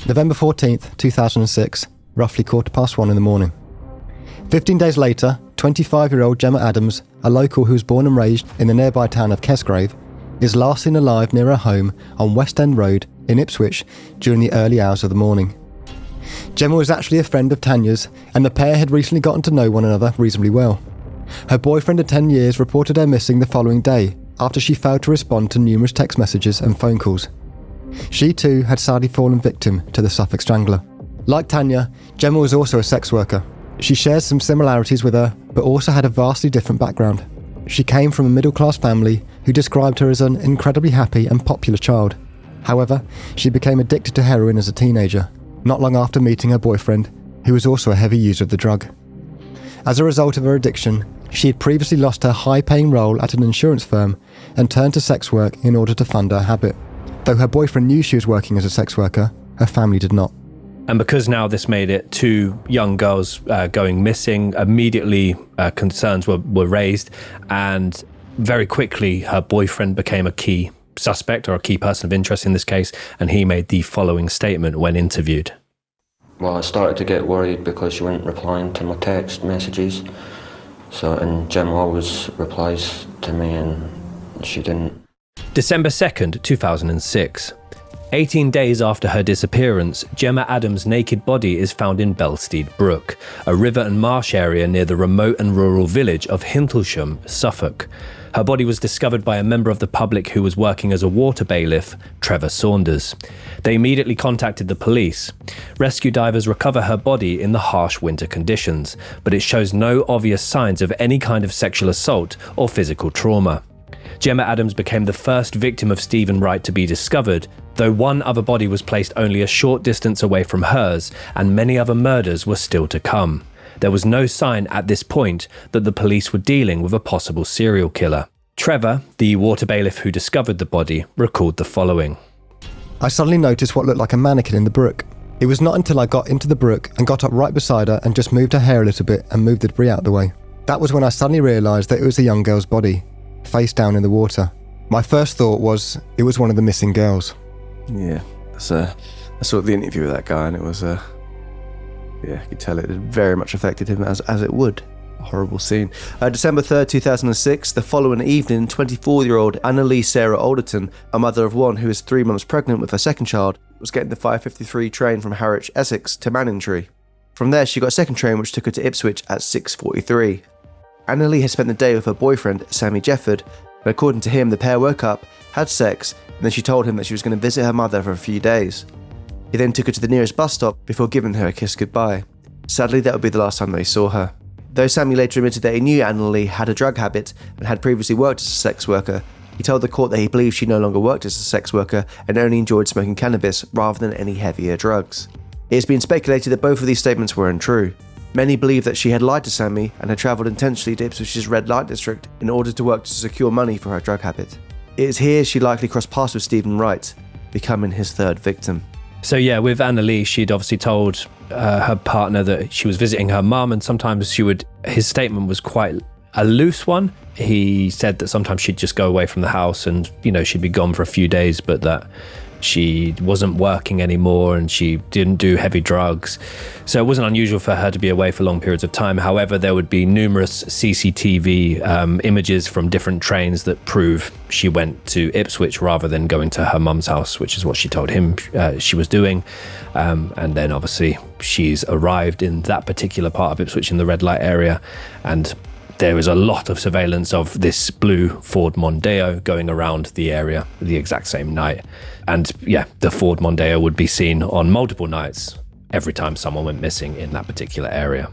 November 14th, 2006, roughly 1:15 in the morning. 15 days later, 25-year-old Gemma Adams, a local who was born and raised in the nearby town of Kesgrave, is last seen alive near her home on West End Road in Ipswich during the early hours of the morning. Gemma was actually a friend of Tanya's, and the pair had recently gotten to know one another reasonably well. Her boyfriend of 10 years reported her missing the following day after she failed to respond to numerous text messages and phone calls. She too had sadly fallen victim to the Suffolk Strangler. Like Tanya, Gemma was also a sex worker. She shares some similarities with her, but also had a vastly different background. She came from a middle-class family who described her as an incredibly happy and popular child. However, she became addicted to heroin as a teenager, not long after meeting her boyfriend, who was also a heavy user of the drug. As a result of her addiction, she had previously lost her high-paying role at an insurance firm and turned to sex work in order to fund her habit. Though her boyfriend knew she was working as a sex worker, her family did not. And because now this made it 2 young girls going missing, immediately concerns were raised, and very quickly her boyfriend became a key suspect, or a key person of interest in this case, and he made the following statement when interviewed. Well, I started to get worried because she wasn't replying to my text messages. And Gemma always replies to me, and she didn't. December 2nd, 2006. 18 days after her disappearance, Gemma Adams' naked body is found in Belstead Brook, a river and marsh area near the remote and rural village of Hintlesham, Suffolk. Her body was discovered by a member of the public who was working as a water bailiff, Trevor Saunders. They immediately contacted the police. Rescue divers recover her body in the harsh winter conditions, but it shows no obvious signs of any kind of sexual assault or physical trauma. Gemma Adams became the first victim of Steven Wright to be discovered, though one other body was placed only a short distance away from hers, and many other murders were still to come. There was no sign at this point that the police were dealing with a possible serial killer. Trevor, the water bailiff who discovered the body, recalled the following. I suddenly noticed what looked like a mannequin in the brook. It was not until I got into the brook and got up right beside her and just moved her hair a little bit and moved the debris out of the way. That was when I suddenly realised that it was a young girl's body, face down in the water. My first thought was it was one of the missing girls. Yeah, I saw the interview with that guy, and it was, you could tell it very much affected him, as it would. A horrible scene. December 3rd, 2006, the following evening, 24-year-old Annalee Sarah Alderton, a mother of one who was 3 months pregnant with her second child, was getting the 5:53 train from Harwich, Essex to Manningtree. From there, she got a second train which took her to Ipswich at 6:43. Annalee had spent the day with her boyfriend, Sammy Jefford, and according to him, the pair woke up, had sex, and then she told him that she was going to visit her mother for a few days. He then took her to the nearest bus stop before giving her a kiss goodbye. Sadly, that would be the last time they saw her. Though Sammy later admitted that he knew Annalee had a drug habit and had previously worked as a sex worker, he told the court that he believed she no longer worked as a sex worker and only enjoyed smoking cannabis rather than any heavier drugs. It has been speculated that both of these statements were untrue. Many believe that she had lied to Sammy and had travelled intentionally to Ipswich's red light district in order to work to secure money for her drug habit. It is here she likely crossed paths with Steven Wright, becoming his third victim. So yeah, with Annalee, she'd obviously told her partner that she was visiting her mum, and sometimes his statement was quite a loose one. He said that sometimes she'd just go away from the house and, she'd be gone for a few days, but that she wasn't working anymore and she didn't do heavy drugs. So it wasn't unusual for her to be away for long periods of time. However, there would be numerous CCTV images from different trains that prove she went to Ipswich rather than going to her mum's house, which is what she told him she was doing. And then obviously she's arrived in that particular part of Ipswich in the red light area, and there was a lot of surveillance of this blue Ford Mondeo going around the area the exact same night. And yeah, the Ford Mondeo would be seen on multiple nights every time someone went missing in that particular area.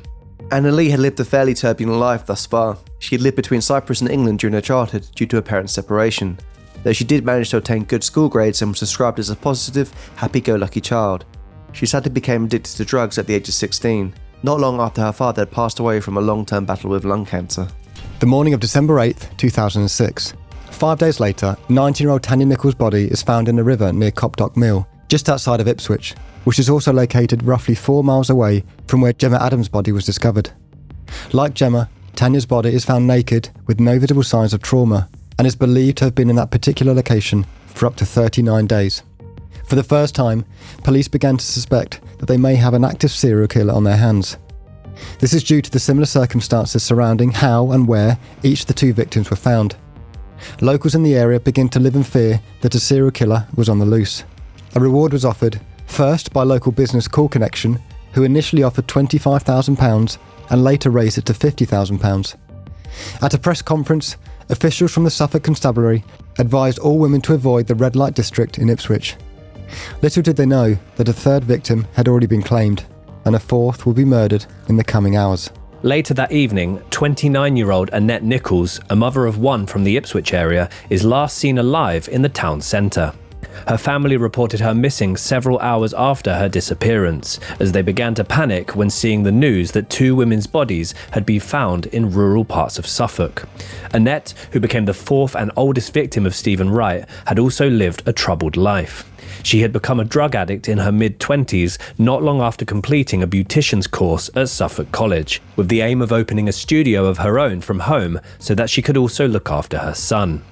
Annalee had lived a fairly turbulent life thus far. She had lived between Cyprus and England during her childhood due to her parents' separation. Though she did manage to obtain good school grades and was described as a positive, happy-go-lucky child, she sadly became addicted to drugs at the age of 16. Not long after her father had passed away from a long-term battle with lung cancer. The morning of December 8th, 2006. 5 days later, 19-year-old Tanya Nichols' body is found in a river near Copdock Mill, just outside of Ipswich, which is also located roughly 4 miles away from where Gemma Adams' body was discovered. Like Gemma, Tanya's body is found naked with no visible signs of trauma and is believed to have been in that particular location for up to 39 days. For the first time, police began to suspect that they may have an active serial killer on their hands. This is due to the similar circumstances surrounding how and where each of the 2 victims were found. Locals in the area begin to live in fear that a serial killer was on the loose. A reward was offered, first by local business Call Connection, who initially offered £25,000 and later raised it to £50,000. At a press conference, officials from the Suffolk Constabulary advised all women to avoid the red light district in Ipswich. Little did they know that a third victim had already been claimed, and a fourth would be murdered in the coming hours. Later that evening, 29-year-old Annette Nichols, a mother of one from the Ipswich area, is last seen alive in the town centre. Her family reported her missing several hours after her disappearance, as they began to panic when seeing the news that 2 women's bodies had been found in rural parts of Suffolk. Annette, who became the 4th and oldest victim of Steven Wright, had also lived a troubled life. She had become a drug addict in her mid-20s not long after completing a beautician's course at Suffolk College, with the aim of opening a studio of her own from home so that she could also look after her son.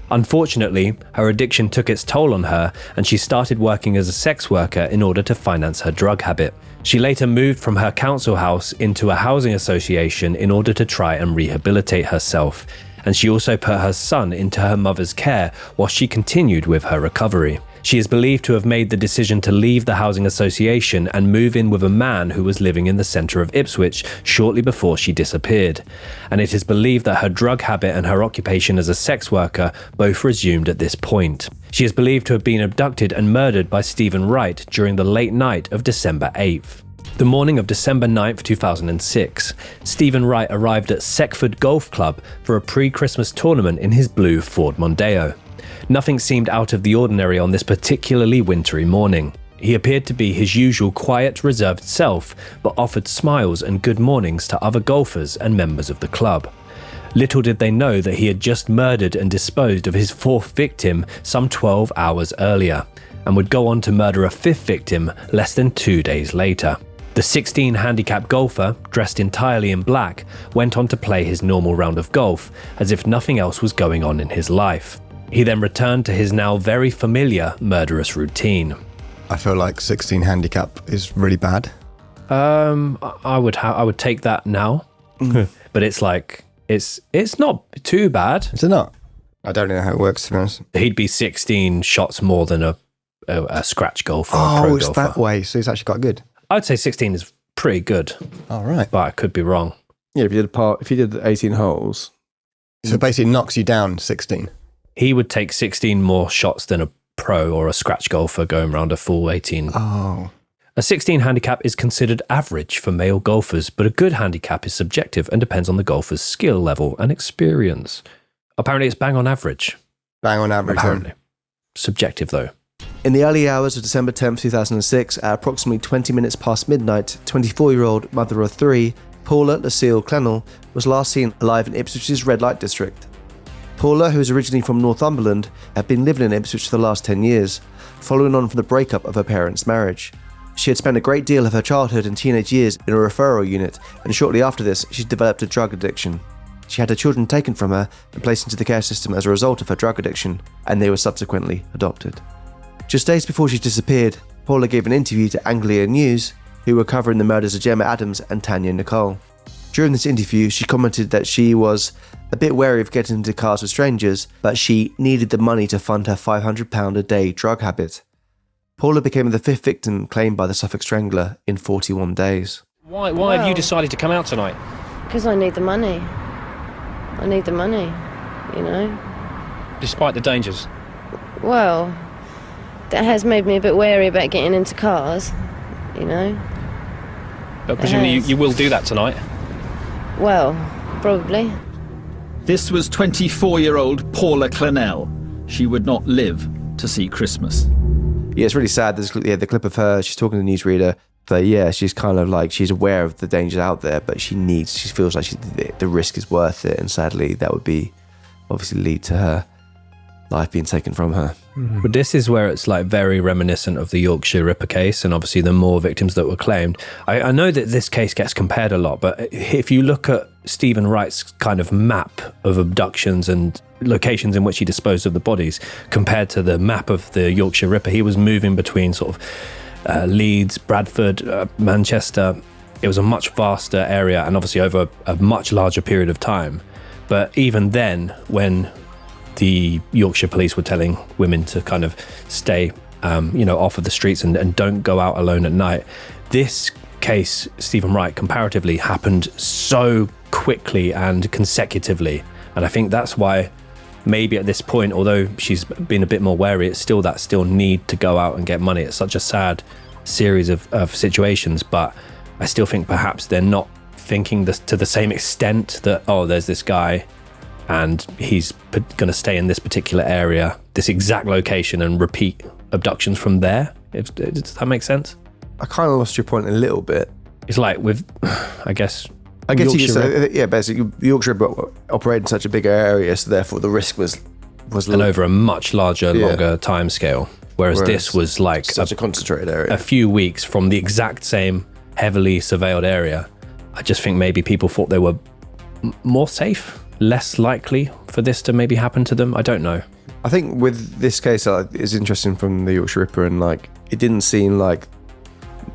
Unfortunately, her addiction took its toll on her, and she started working as a sex worker in order to finance her drug habit. She later moved from her council house into a housing association in order to try and rehabilitate herself, and she also put her son into her mother's care while she continued with her recovery. She is believed to have made the decision to leave the housing association and move in with a man who was living in the centre of Ipswich shortly before she disappeared. And it is believed that her drug habit and her occupation as a sex worker both resumed at this point. She is believed to have been abducted and murdered by Steven Wright during the late night of December 8th. The morning of December 9th, 2006, Steven Wright arrived at Seckford Golf Club for a pre-Christmas tournament in his blue Ford Mondeo. Nothing seemed out of the ordinary on this particularly wintry morning. He appeared to be his usual quiet, reserved self, but offered smiles and good mornings to other golfers and members of the club. Little did they know that he had just murdered and disposed of his 4th victim some 12 hours earlier, and would go on to murder a 5th victim less than 2 days later. The 16 handicap golfer, dressed entirely in black, went on to play his normal round of golf, as if nothing else was going on in his life. He then returned to his now very familiar murderous routine. I feel like 16 handicap is really bad. I would take that now, but it's like it's not too bad. Is it not? I don't know how it works, to be honest. He'd be 16 shots more than a scratch golfer. Or a pro it's golfer. That way. So he's actually quite good. I'd say 16 is pretty good. All right, but I could be wrong. Yeah, if you did 18 holes, so it basically knocks you down 16. He would take 16 more shots than a pro or a scratch golfer going around a full 18. Oh. A 16 handicap is considered average for male golfers, but a good handicap is subjective and depends on the golfer's skill level and experience. Apparently it's bang on average. Bang on average. Apparently. Subjective though. In the early hours of December 10th, 2006, at approximately 20 minutes past midnight, 24-year-old mother of 3, Paula Lucille Clennell, was last seen alive in Ipswich's red light district. Paula, who is originally from Northumberland, had been living in Ipswich for the last 10 years, following on from the breakup of her parents' marriage. She had spent a great deal of her childhood and teenage years in a referral unit, and shortly after this, she developed a drug addiction. She had her children taken from her and placed into the care system as a result of her drug addiction, and they were subsequently adopted. Just days before she disappeared, Paula gave an interview to Anglia News, who were covering the murders of Gemma Adams and Tanya Nicole. During this interview, she commented that she was a bit wary of getting into cars with strangers, but she needed the money to fund her £500 a day drug habit. Paula became the 5th victim claimed by the Suffolk Strangler in 41 days. Why have you decided to come out tonight? Because I need the money. I need the money, you know. Despite the dangers? Well, that has made me a bit wary about getting into cars, you know. But presumably you will do that tonight? Well, probably. This was 24-year-old Paula Clennell. She would not live to see Christmas. Yeah, it's really sad. There's the clip of her, she's talking to the newsreader, but yeah, she's kind of like, she's aware of the dangers out there, but she feels like the risk is worth it, and sadly that would be obviously lead to her life being taken from her. Mm-hmm. But this is where it's like very reminiscent of the Yorkshire Ripper case, and obviously the more victims that were claimed. I know that this case gets compared a lot, but if you look at Steven Wright's kind of map of abductions and locations in which he disposed of the bodies compared to the map of the Yorkshire Ripper, he was moving between sort of Leeds, Bradford, Manchester. It was a much vaster area, and obviously over a much larger period of time. But even then, when the Yorkshire police were telling women to kind of stay, off of the streets and don't go out alone at night, this case, Steven Wright, comparatively happened so quickly and consecutively. And I think that's why maybe at this point, although she's been a bit more wary, it's still that need to go out and get money. It's such a sad series of situations, but I still think perhaps they're not thinking this to the same extent that, oh, there's this guy and he's going to stay in this particular area, this exact location, and repeat abductions from there. Does that make sense? I kind of lost your point a little bit. It's like with, I guess you could say, yeah, basically, the Yorkshire Ripper operated in such a big area, so therefore the risk was and over a much larger, longer time scale. Whereas this was like such a concentrated area, a few weeks from the exact same heavily surveilled area. I just think maybe people thought they were more safe, less likely for this to maybe happen to them. I don't know. I think with this case, it's interesting from the Yorkshire Ripper, and like it didn't seem like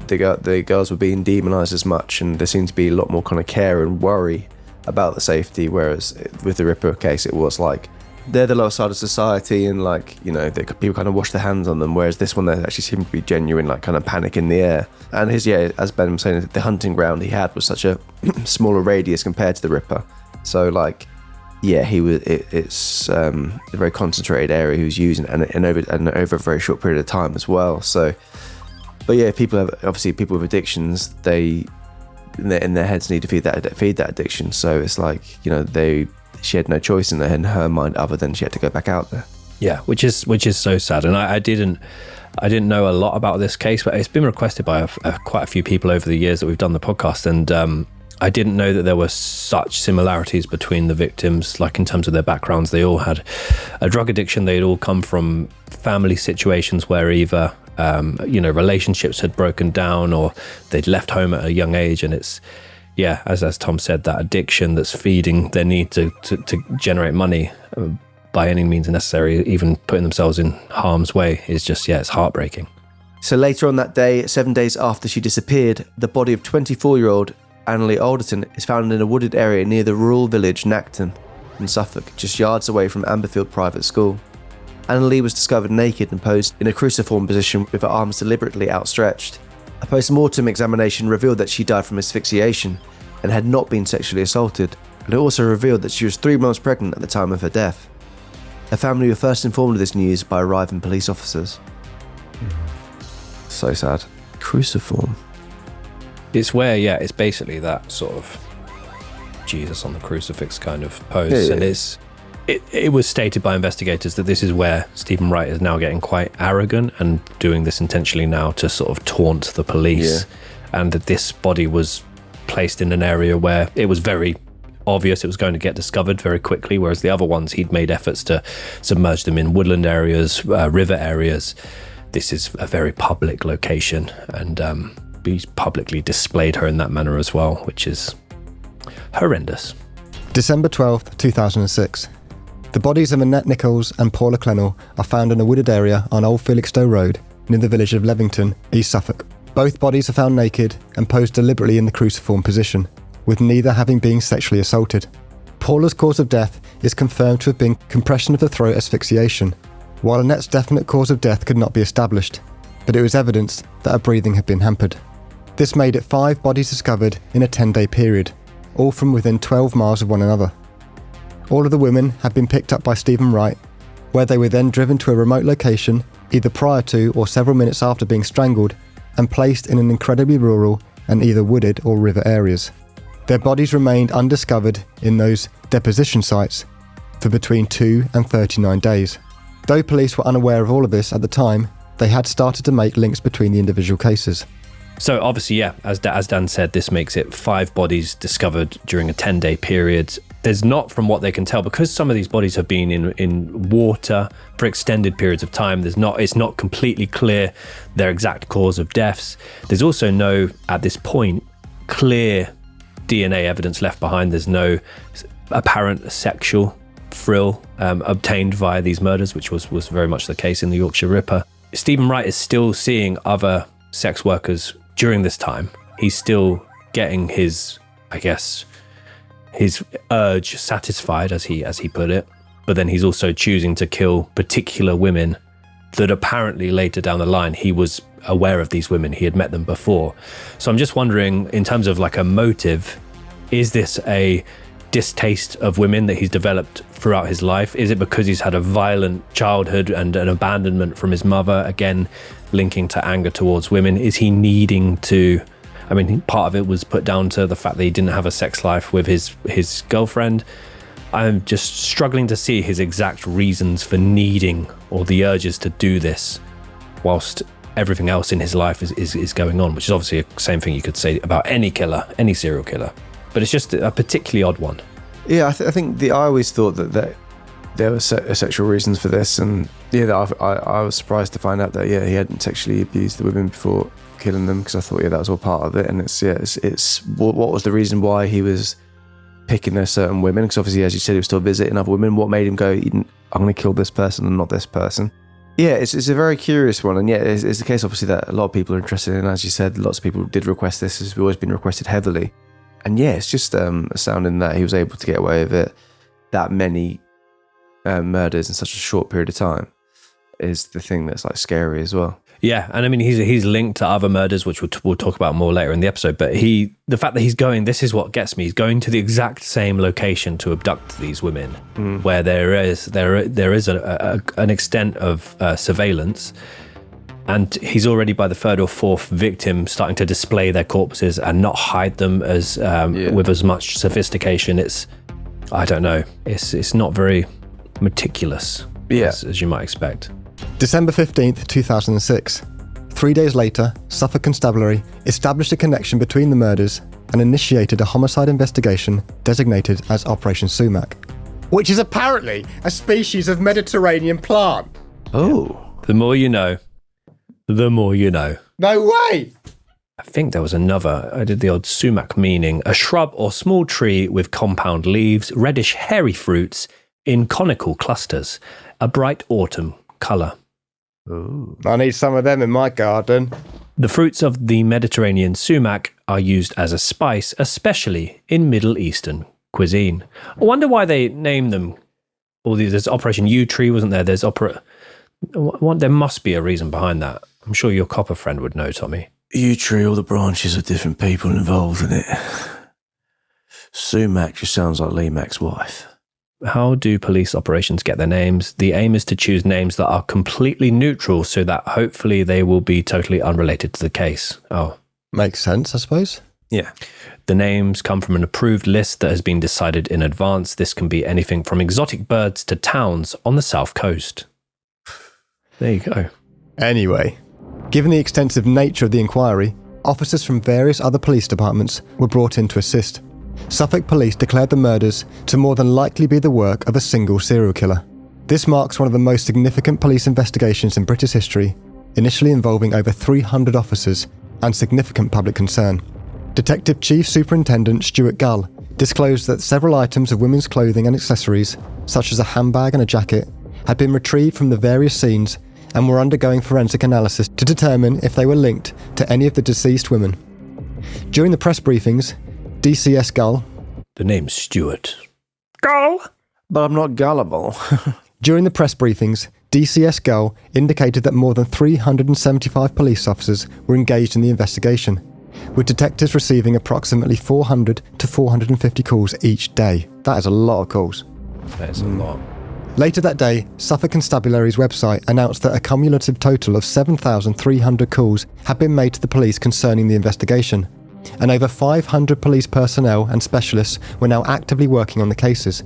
the girls were being demonised as much, and there seemed to be a lot more kind of care and worry about the safety. Whereas with the Ripper case, it was like they're the lower side of society, and like, you know, people kind of wash their hands on them. Whereas this one, there actually seemed to be genuine, like, kind of panic in the air. And as Ben was saying, the hunting ground he had was such a smaller radius compared to the Ripper. So like, yeah, it's a very concentrated area he was using, and over a very short period of time as well. So, but yeah, people with addictions, they in their heads need to feed that addiction. So it's like, you know, she had no choice in her mind other than she had to go back out there. Yeah, which is so sad. And I didn't know a lot about this case, but it's been requested by quite a few people over the years that we've done the podcast, and I didn't know that there were such similarities between the victims, like in terms of their backgrounds. They all had a drug addiction. They'd all come from family situations where either relationships had broken down or they'd left home at a young age. And it's, yeah, as Tom said, that addiction that's feeding their need to generate money by any means necessary, even putting themselves in harm's way, is just, it's heartbreaking. So later on that day, 7 days after she disappeared, the body of 24-year-old Annalie Alderton is found in a wooded area near the rural village Nacton in Suffolk, just yards away from Amberfield Private School. Annalie was discovered naked and posed in a cruciform position with her arms deliberately outstretched. A post-mortem examination revealed that she died from asphyxiation and had not been sexually assaulted, and it also revealed that she was 3 months pregnant at the time of her death. Her family were first informed of this news by arriving police officers. So sad. Cruciform. It's where, it's basically that sort of Jesus on the crucifix kind of pose. And it was stated by investigators that this is where Steven Wright is now getting quite arrogant and doing this intentionally now to sort of taunt the police. And that this body was placed in an area where it was very obvious it was going to get discovered very quickly, whereas the other ones, he'd made efforts to submerge them in woodland areas, river areas. This is a very public location, and he's publicly displayed her in that manner as well, which is horrendous. December 12th, 2006. The bodies of Annette Nichols and Paula Clennell are found in a wooded area on Old Felixstowe Road near the village of Levington, East Suffolk. Both bodies are found naked and posed deliberately in the cruciform position, with neither having been sexually assaulted. Paula's cause of death is confirmed to have been compression of the throat asphyxiation, while Annette's definite cause of death could not be established, but it was evidence that her breathing had been hampered. This made it 5 bodies discovered in a 10-day period, all from within 12 miles of one another. All of the women had been picked up by Steven Wright, where they were then driven to a remote location, either prior to or several minutes after being strangled, and placed in an incredibly rural and either wooded or river areas. Their bodies remained undiscovered in those deposition sites for between 2 and 39 days. Though police were unaware of all of this at the time, they had started to make links between the individual cases. So obviously, as Dan said, this makes it 5 bodies discovered during a 10-day period. There's not, from what they can tell, because some of these bodies have been in water for extended periods of time, it's not completely clear their exact cause of deaths. There's also no, at this point, clear DNA evidence left behind. There's no apparent sexual thrill obtained via these murders, which was very much the case in the Yorkshire Ripper. Steven Wright is still seeing other sex workers during this time. He's still getting his urge satisfied, as he put it, but then he's also choosing to kill particular women that apparently later down the line he was aware of these women, he had met them before. So I'm just wondering, in terms of like a motive, is this a distaste of women that he's developed throughout his life? Is it because he's had a violent childhood and an abandonment from his mother, again linking to anger towards women? Is he needing to, I mean, part of it was put down to the fact that he didn't have a sex life with his girlfriend. I'm just struggling to see his exact reasons for needing or the urges to do this whilst everything else in his life is going on, which is obviously the same thing you could say about any killer, any serial killer. But it's just a particularly odd one. Yeah, I think I always thought that there were sexual reasons for this, and I was surprised to find out that he hadn't sexually abused the women before killing them, because I thought that was all part of it. And it's what was the reason why he was picking those certain women? Because obviously, as you said, he was still visiting other women. What made him go, I'm going to kill this person and not this person? Yeah, it's a very curious one, and it's the case obviously that a lot of people are interested in. As you said, lots of people did request this. It's always been requested heavily. And it's just astounding that he was able to get away with it. That many murders in such a short period of time is the thing that's like scary as well. Yeah, and I mean he's linked to other murders, which we'll talk about more later in the episode. But the fact that he's going, this is what gets me. He's going to the exact same location to abduct these women, where there is an extent of surveillance. And he's already by the third or fourth victim starting to display their corpses and not hide them as with as much sophistication. I don't know. It's not very meticulous as you might expect. December 15th, 2006. 3 days later, Suffolk Constabulary established a connection between the murders and initiated a homicide investigation designated as Operation Sumac, which is apparently a species of Mediterranean plant. Oh. The more you know. The more you know. No way! I think there was another. I did the odd sumac, meaning a shrub or small tree with compound leaves, reddish hairy fruits in conical clusters, a bright autumn colour. Ooh. I need some of them in my garden. The fruits of the Mediterranean sumac are used as a spice, especially in Middle Eastern cuisine. I wonder why they name them all these. There's Operation U Tree, wasn't there? There's there must be a reason behind that. I'm sure your copper friend would know, Tommy. U-tree, all the branches of different people involved in it. Sumac just sounds like Lee Mac's wife. How do police operations get their names? The aim is to choose names that are completely neutral so that hopefully they will be totally unrelated to the case. Oh. Makes sense, I suppose. Yeah. The names come from an approved list that has been decided in advance. This can be anything from exotic birds to towns on the south coast. There you go. Anyway, given the extensive nature of the inquiry, officers from various other police departments were brought in to assist. Suffolk Police declared the murders to more than likely be the work of a single serial killer. This marks one of the most significant police investigations in British history, initially involving over 300 officers and significant public concern. Detective Chief Superintendent Stuart Gull disclosed that several items of women's clothing and accessories, such as a handbag and a jacket, had been retrieved from the various scenes and were undergoing forensic analysis to determine if they were linked to any of the deceased women. During the press briefings, DCS Gull... The name's Stuart. Gull? But I'm not gullible. During the press briefings, DCS Gull indicated that more than 375 police officers were engaged in the investigation, with detectives receiving approximately 400 to 450 calls each day. That is a lot of calls. That is a lot. Later that day, Suffolk Constabulary's website announced that a cumulative total of 7,300 calls had been made to the police concerning the investigation, and over 500 police personnel and specialists were now actively working on the cases,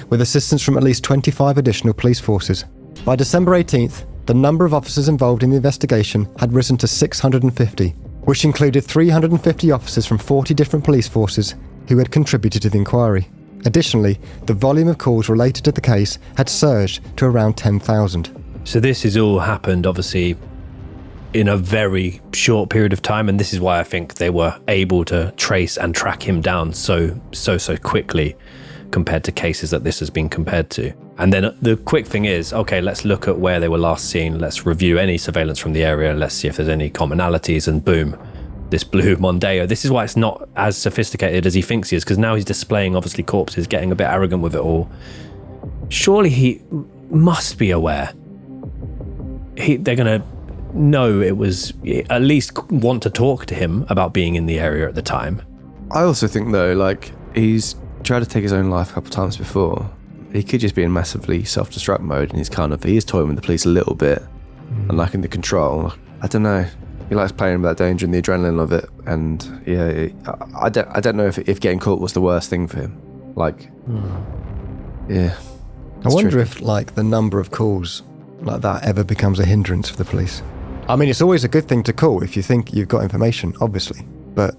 with assistance from at least 25 additional police forces. By December 18th, the number of officers involved in the investigation had risen to 650, which included 350 officers from 40 different police forces who had contributed to the inquiry. Additionally, the volume of calls related to the case had surged to around 10,000. So this has all happened, obviously, in a very short period of time, and this is why I think they were able to trace and track him down so quickly compared to cases that this has been compared to. And then the quick thing is, okay, let's look at where they were last seen, let's review any surveillance from the area, let's see if there's any commonalities, and boom, this blue Mondeo. This is why it's not as sophisticated as he thinks he is, because now he's displaying obviously corpses, getting a bit arrogant with it all. Surely he must be aware. they're going to know it was, at least want to talk to him about being in the area at the time. I also think, though, like, he's tried to take his own life a couple of times before. He could just be in massively self-destruct mode, and he is toying with the police a little bit, and like in the control. I don't know. He likes playing with that danger and the adrenaline of it, and yeah, I don't know if getting caught was the worst thing for him. Like, yeah. I wonder if like the number of calls like that ever becomes a hindrance for the police. I mean, it's always a good thing to call if you think you've got information, obviously, but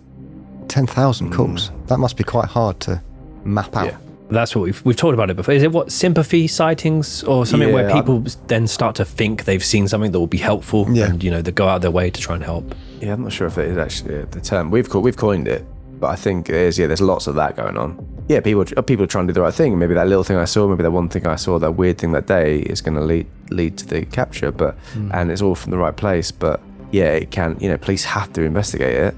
10,000 calls, that must be quite hard to map out. Yeah. That's what we've talked about it before. Is it sympathy sightings or something where people then start to think they've seen something that will be helpful and, you know, they go out of their way to try and help? Yeah, I'm not sure if it is actually the term. We've coined it, but I think there's lots of that going on. Yeah, people are trying to do the right thing. Maybe that little thing I saw, maybe that one thing I saw, that weird thing that day is going to lead to the capture, and it's all from the right place. But yeah, it can, you know, police have to investigate it,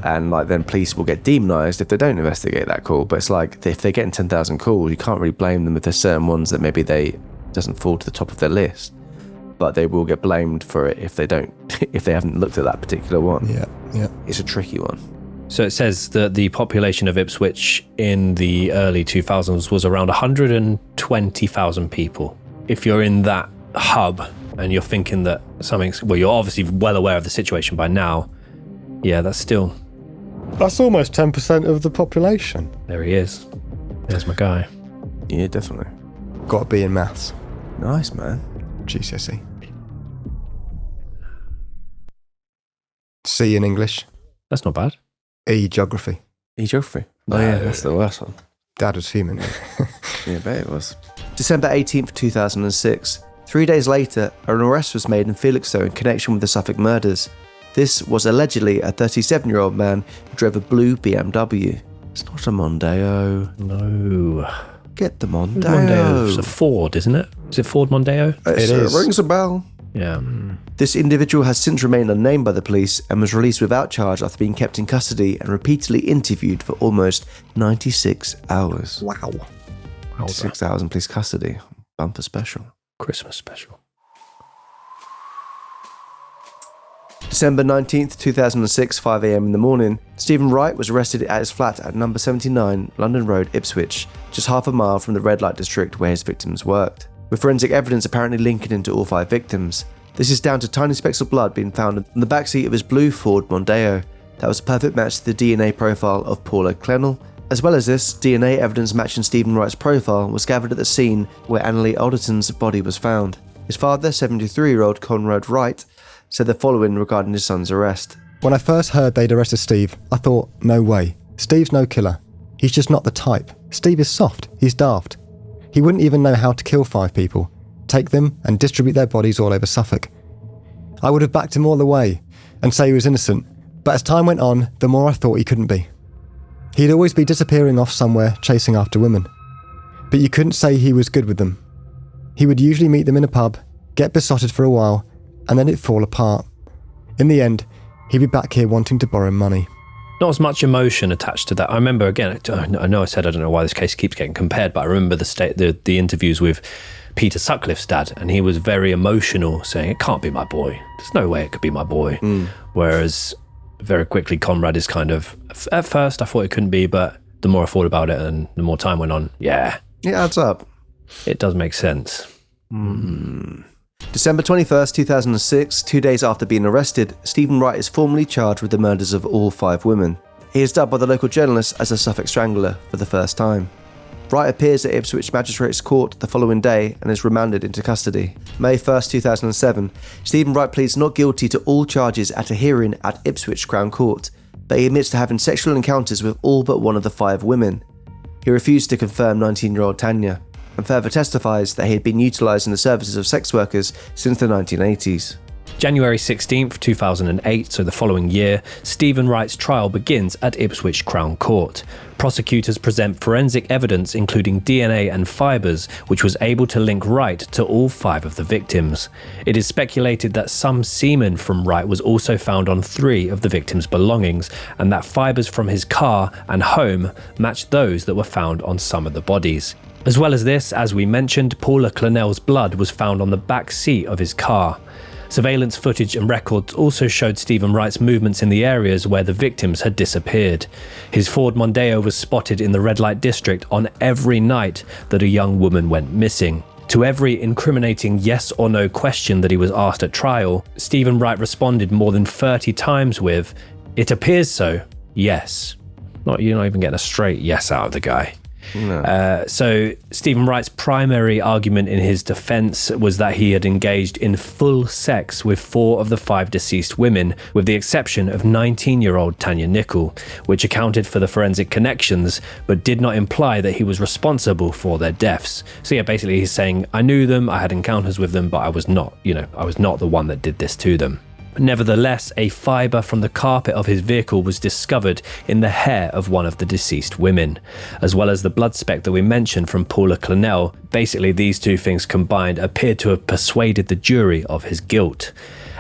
and like then police will get demonized if they don't investigate that call. But it's like, if they're getting 10,000 calls, you can't really blame them if there's certain ones that maybe they doesn't fall to the top of their list, but they will get blamed for it if they haven't looked at that particular one. Yeah. It's a tricky one. So it says that the population of Ipswich in the early 2000s was around 120,000 people. If you're in that hub and you're thinking that you're obviously well aware of the situation by now. Yeah, that's almost 10% of the population. There he is. There's my guy. Yeah, definitely. Got to be in maths. Nice, man. GCSE. C in English. That's not bad. E geography. Oh yeah, that's the worst one. Dad was fuming. Yeah, I bet it was. December 18th, 2006. 3 days later, an arrest was made in Felixstowe in connection with the Suffolk murders. This was allegedly a 37-year-old man who drove a blue BMW. It's not a Mondeo. No. Get the Mondeo. Mondeo. It's a Ford, isn't it? Is it Ford Mondeo? It is. Rings a bell. Yeah. This individual has since remained unnamed by the police and was released without charge after being kept in custody and repeatedly interviewed for almost 96 hours. Wow. 96 hours in police custody. Bumper special. Christmas special. December 19th, 2006, 5 a.m. in the morning, Steven Wright was arrested at his flat at number 79 London Road, Ipswich, just half a mile from the red light district where his victims worked, with forensic evidence apparently linking him to all 5 victims. This is down to tiny specks of blood being found in the backseat of his blue Ford Mondeo. That was a perfect match to the DNA profile of Paula Clennell. As well as this, DNA evidence matching Steven Wright's profile was gathered at the scene where Annalie Alderton's body was found. His father, 73-year-old Conrad Wright, said the following regarding his son's arrest. When I first heard they'd arrested Steve, I thought, no way. Steve's no killer. He's just not the type. Steve is soft. He's daft. He wouldn't even know how to kill 5 people, take them and distribute their bodies all over Suffolk. I would have backed him all the way and say he was innocent, but as time went on, the more I thought he couldn't be. He'd always be disappearing off somewhere, chasing after women. But you couldn't say he was good with them. He would usually meet them in a pub, get besotted for a while, and then it'd fall apart. In the end, he'd be back here wanting to borrow money. Not as much emotion attached to that. I remember, again, I know I said I don't know why this case keeps getting compared, but I remember the interviews with Peter Sutcliffe's dad, and he was very emotional, saying, it can't be my boy. There's no way it could be my boy. Whereas very quickly, Conrad is kind of, at first I thought it couldn't be, but the more I thought about it and the more time went on, yeah. It adds up. It does make sense. December 21st, 2006, 2 days after being arrested, Steven Wright is formally charged with the murders of all 5 women. He is dubbed by the local journalists as the Suffolk Strangler for the first time. Wright appears at Ipswich Magistrates Court the following day and is remanded into custody. May 1st, 2007, Steven Wright pleads not guilty to all charges at a hearing at Ipswich Crown Court, but he admits to having sexual encounters with all but one of the 5 women. He refused to confirm 19-year-old Tanya, and further testifies that he had been utilising the services of sex workers since the 1980s. January 16th, 2008, so the following year, Steven Wright's trial begins at Ipswich Crown Court. Prosecutors present forensic evidence including DNA and fibres, which was able to link Wright to all 5 of the victims. It is speculated that some semen from Wright was also found on 3 of the victims' belongings, and that fibres from his car and home matched those that were found on some of the bodies. As well as this, as we mentioned, Paula Clennell's blood was found on the back seat of his car. Surveillance footage and records also showed Steven Wright's movements in the areas where the victims had disappeared. His Ford Mondeo was spotted in the red light district on every night that a young woman went missing. To every incriminating yes or no question that he was asked at trial, Steven Wright responded more than 30 times with, "It appears so, yes." You're not even getting a straight yes out of the guy. No. So Steven Wright's primary argument in his defense was that he had engaged in full sex with 4 of the 5 deceased women, with the exception of 19-year-old Tanya Nicol, which accounted for the forensic connections, but did not imply that he was responsible for their deaths. So yeah, basically he's saying, I knew them, I had encounters with them, but I was not the one that did this to them. Nevertheless, a fibre from the carpet of his vehicle was discovered in the hair of one of the deceased women, as well as the blood speck that we mentioned from Paula Clennell. Basically, these two things combined appeared to have persuaded the jury of his guilt.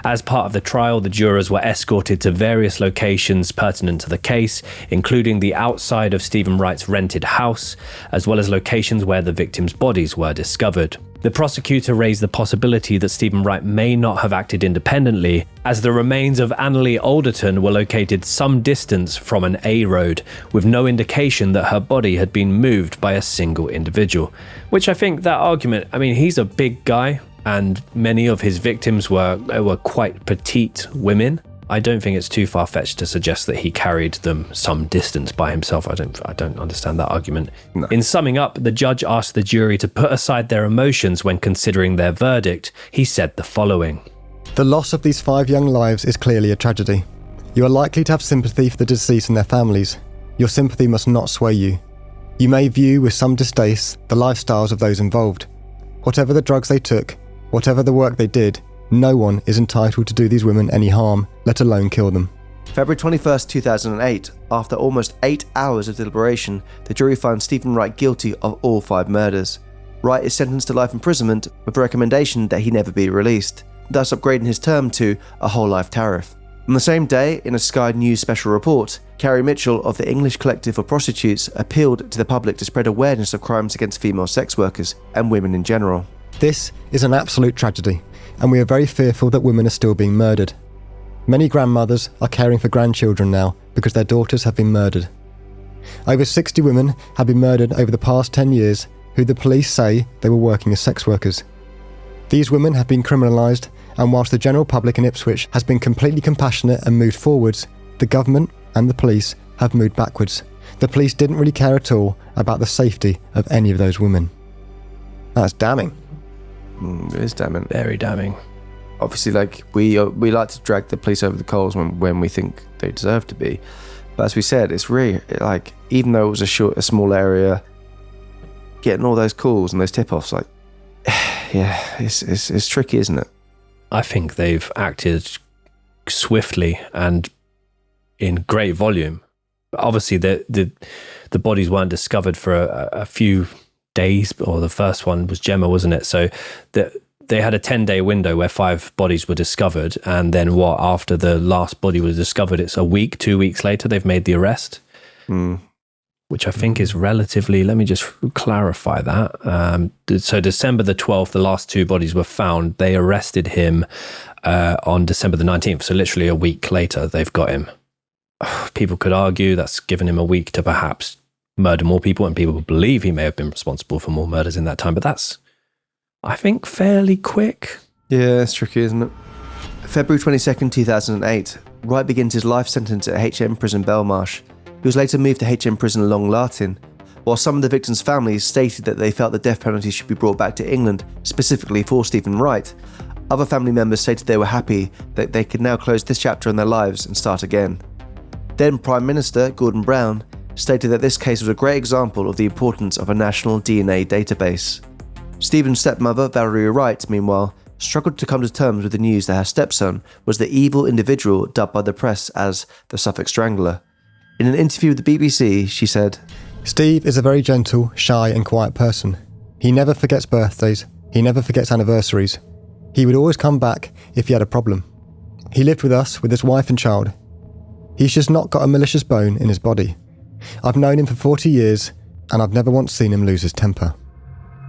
As part of the trial, the jurors were escorted to various locations pertinent to the case, including the outside of Steven Wright's rented house, as well as locations where the victims' bodies were discovered. The prosecutor raised the possibility that Steven Wright may not have acted independently, as the remains of Annalie Alderton were located some distance from an A road, with no indication that her body had been moved by a single individual. Which I think that argument, he's a big guy, and many of his victims were quite petite women. I don't think it's too far-fetched to suggest that he carried them some distance by himself. I don't understand that argument. No. In summing up, the judge asked the jury to put aside their emotions when considering their verdict. He said the following. The loss of these 5 young lives is clearly a tragedy. You are likely to have sympathy for the deceased and their families. Your sympathy must not sway you. You may view with some distaste the lifestyles of those involved. Whatever the drugs they took, whatever the work they did, no one is entitled to do these women any harm, let alone kill them. February 21st, 2008, after almost 8 hours of deliberation, the jury found Steven Wright guilty of all 5 murders. Wright is sentenced to life imprisonment with a recommendation that he never be released, thus upgrading his term to a whole life tariff. On the same day, in a Sky News special report, Carrie Mitchell of the English Collective for Prostitutes appealed to the public to spread awareness of crimes against female sex workers and women in general. This is an absolute tragedy, and we are very fearful that women are still being murdered. Many grandmothers are caring for grandchildren now because their daughters have been murdered. Over 60 women have been murdered over the past 10 years who the police say they were working as sex workers. These women have been criminalised, and whilst the general public in Ipswich has been completely compassionate and moved forwards, the government and the police have moved backwards. The police didn't really care at all about the safety of any of those women. That's damning. It is damning. Very damning. Obviously, we like to drag the police over the coals when we think they deserve to be. But as we said, it's really even though it was a small area, getting all those calls and those tip-offs, it's tricky, isn't it? I think they've acted swiftly and in great volume. Obviously, the bodies weren't discovered for a few days, or the first one was Gemma, wasn't it? So they had a 10-day window where 5 bodies were discovered, and then after the last body was discovered, it's 2 weeks later they've made the arrest, which I think is relatively, let me just clarify that. So December the 12th, the last 2 bodies were found. They arrested him on December the 19th, so literally a week later they've got him. People could argue that's given him a week to perhaps murder more people, and people believe he may have been responsible for more murders in that time, but that's, I think, fairly quick. Yeah, it's tricky, isn't it? February 22nd, 2008, Wright begins his life sentence at HM Prison Belmarsh. He was later moved to HM Prison Long Lartin, while some of the victims' families stated that they felt the death penalty should be brought back to England, specifically for Steven Wright. Other family members stated they were happy that they could now close this chapter in their lives and start again. Then Prime Minister Gordon Brown stated that this case was a great example of the importance of a national DNA database. Steven's stepmother, Valerie Wright, meanwhile, struggled to come to terms with the news that her stepson was the evil individual dubbed by the press as the Suffolk Strangler. In an interview with the BBC, she said, Steve is a very gentle, shy and quiet person. He never forgets birthdays. He never forgets anniversaries. He would always come back if he had a problem. He lived with us, with his wife and child. He's just not got a malicious bone in his body. I've known him for 40 years, and I've never once seen him lose his temper.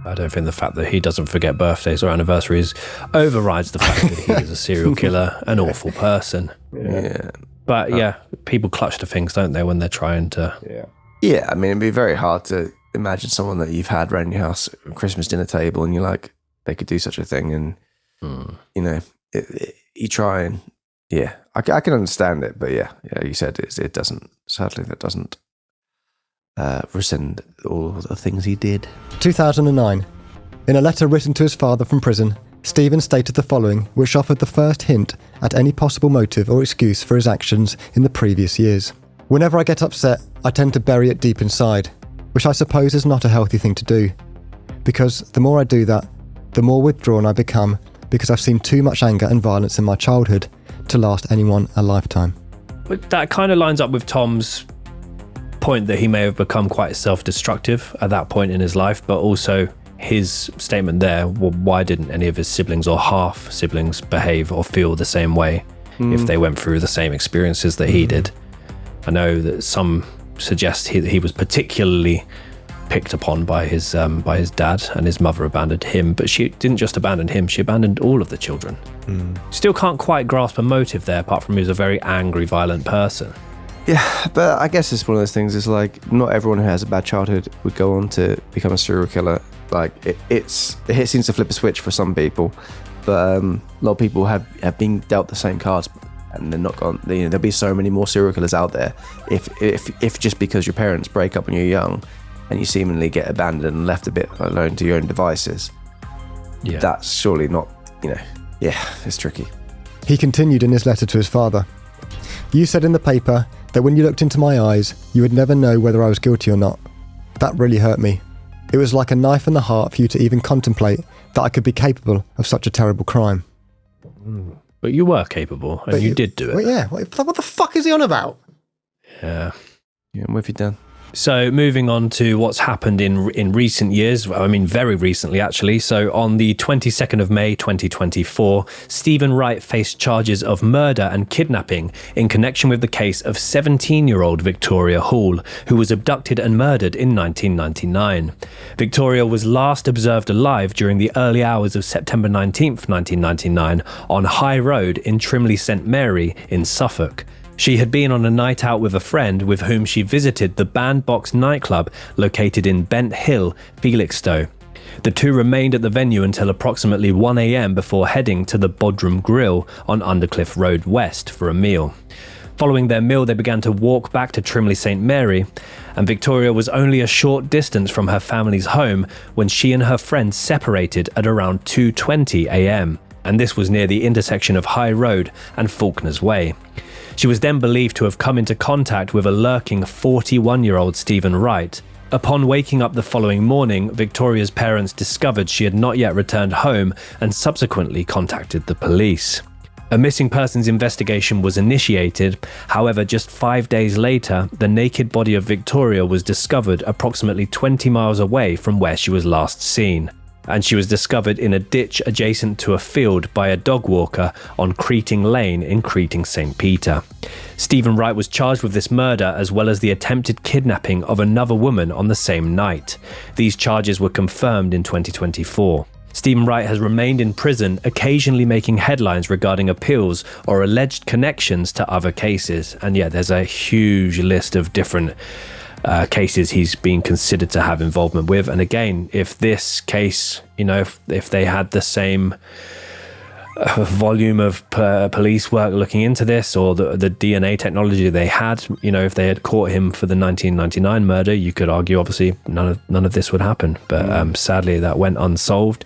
I don't think the fact that he doesn't forget birthdays or anniversaries overrides the fact that he is a serial killer, an awful person. Yeah. But yeah, people clutch to things, don't they, when they're trying to... Yeah, I mean, it'd be very hard to imagine someone that you've had around your house at Christmas dinner table and you're like, they could do such a thing. And, you know, you try and, yeah, I can understand it. But yeah, you said it doesn't, sadly, that doesn't rescind all the things he did. 2009. In a letter written to his father from prison, Steven stated the following, which offered the first hint at any possible motive or excuse for his actions in the previous years. Whenever I get upset, I tend to bury it deep inside, which I suppose is not a healthy thing to do. Because the more I do that, the more withdrawn I become, because I've seen too much anger and violence in my childhood to last anyone a lifetime. But that kind of lines up with Tom's point that he may have become quite self-destructive at that point in his life, but also his statement there, well, why didn't any of his siblings or half siblings behave or feel the same way if they went through the same experiences that he did? I know that some suggest he was particularly picked upon by his dad, and his mother abandoned him, but she didn't just abandon him, she abandoned all of the children. Still can't quite grasp a motive there, apart from he was a very angry, violent person. Yeah, but I guess it's one of those things, it's like, not everyone who has a bad childhood would go on to become a serial killer. Like, it seems to flip a switch for some people, but a lot of people have been dealt the same cards, and they're not gone. You know, there'll be so many more serial killers out there. If just because your parents break up when you're young, and you seemingly get abandoned and left a bit alone to your own devices, that's surely not, you know, it's tricky. He continued in his letter to his father. You said in the paper that when you looked into my eyes, you would never know whether I was guilty or not. That really hurt me. It was like a knife in the heart for you to even contemplate that I could be capable of such a terrible crime. But you were capable, and you did do it. Well, yeah, what the fuck is he on about? Yeah, I'm with you, Dan. So moving on to what's happened in recent years, I mean very recently actually. So on the 22nd of May 2024, Steven Wright faced charges of murder and kidnapping in connection with the case of 17-year-old Victoria Hall, who was abducted and murdered in 1999. Victoria was last observed alive during the early hours of September 19th, 1999 on High Road in Trimley St Mary in Suffolk. She had been on a night out with a friend with whom she visited the Bandbox nightclub located in Bent Hill, Felixstowe. The two remained at the venue until approximately 1 a.m. before heading to the Bodrum Grill on Undercliff Road West for a meal. Following their meal, they began to walk back to Trimley St Mary, and Victoria was only a short distance from her family's home when she and her friend separated at around 2:20 a.m. and this was near the intersection of High Road and Faulkner's Way. She was then believed to have come into contact with a lurking 41-year-old Steven Wright. Upon waking up the following morning, Victoria's parents discovered she had not yet returned home and subsequently contacted the police. A missing persons investigation was initiated. However, just 5 days later, the naked body of Victoria was discovered approximately 20 miles away from where she was last seen. And she was discovered in a ditch adjacent to a field by a dog walker on Creeting Lane in Creeting St Peter. Steven Wright was charged with this murder as well as the attempted kidnapping of another woman on the same night. These charges were confirmed in 2024. Steven Wright has remained in prison, occasionally making headlines regarding appeals or alleged connections to other cases. And yeah, there's a huge list of different cases he's been considered to have involvement with. And again, if this case, you know, if they had the same volume of police work looking into this, or the DNA technology they had, you know, if they had caught him for the 1999 murder, you could argue obviously none of this would happen. But sadly, that went unsolved.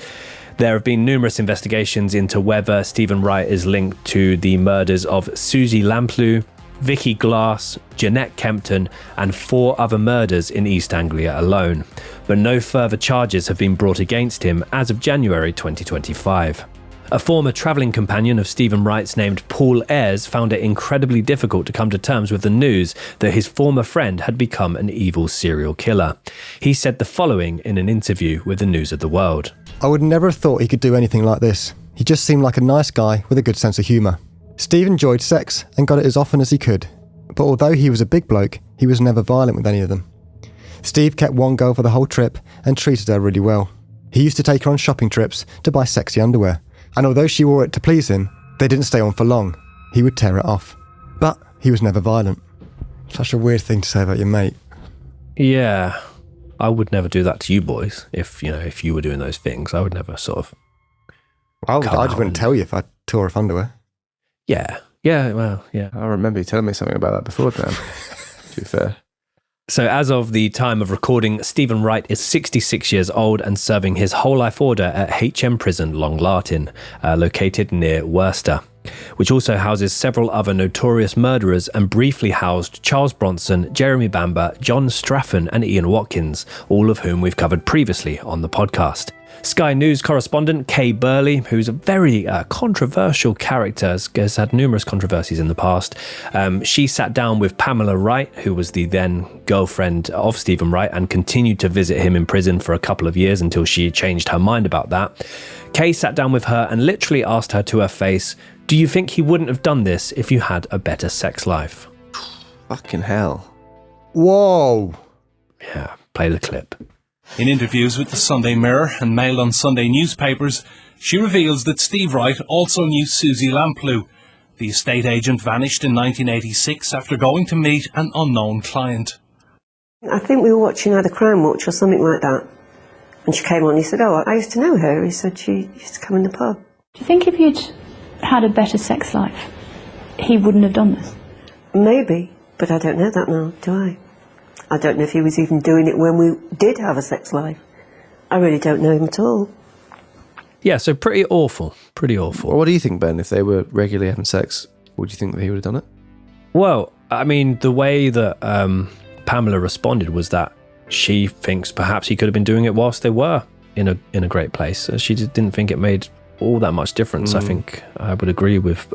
There have been numerous investigations into whether Steven Wright is linked to the murders of Susie Lamplugh, Vicky Glass, Jeanette Kempton, and 4 other murders in East Anglia alone, but no further charges have been brought against him as of January 2025. A former travelling companion of Steven Wright's named Paul Ayres found it incredibly difficult to come to terms with the news that his former friend had become an evil serial killer. He said the following in an interview with the News of the World. I would never have thought he could do anything like this. He just seemed like a nice guy with a good sense of humour. Steve enjoyed sex and got it as often as he could, but although he was a big bloke, he was never violent with any of them. Steve kept one girl for the whole trip and treated her really well. He used to take her on shopping trips to buy sexy underwear. And although she wore it to please him, they didn't stay on for long. He would tear it off. But he was never violent. Such a weird thing to say about your mate. Yeah. I would never do that to you boys. If you were doing those things, I would never sort of... I just wouldn't tell you if I tore off underwear. Yeah. Yeah, well, yeah. I remember you telling me something about that before, Dan. To be fair. So as of the time of recording, Steven Wright is 66 years old and serving his whole life order at HM Prison Long Lartin, located near Worcester, which also houses several other notorious murderers and briefly housed Charles Bronson, Jeremy Bamber, John Straffen and Ian Watkins, all of whom we've covered previously on the podcast. Sky News correspondent Kay Burley, who's a very controversial character, has had numerous controversies in the past. She sat down with Pamela Wright, who was the then girlfriend of Steven Wright, and continued to visit him in prison for a couple of years until she changed her mind about that. Kay sat down with her and literally asked her to her face, "Do you think he wouldn't have done this if you had a better sex life?" Fucking hell. Whoa. Yeah, play the clip. In interviews with the Sunday Mirror and Mail on Sunday newspapers, she reveals that Steve Wright also knew Susie Lamplugh. The estate agent vanished in 1986 after going to meet an unknown client. I think we were watching either Crime Watch or something like that. And she came on and he said, "Oh, I used to know her." He said she used to come in the pub. Do you think if you'd had a better sex life, he wouldn't have done this? Maybe, but I don't know that now, do I? I don't know if he was even doing it when we did have a sex life. I really don't know him at all. Yeah, so pretty awful. Pretty awful. Well, what do you think, Ben? If they were regularly having sex, would you think that he would have done it? Well, I mean, the way that Pamela responded was that she thinks perhaps he could have been doing it whilst they were in a great place. She didn't think it made all that much difference. I think I would agree with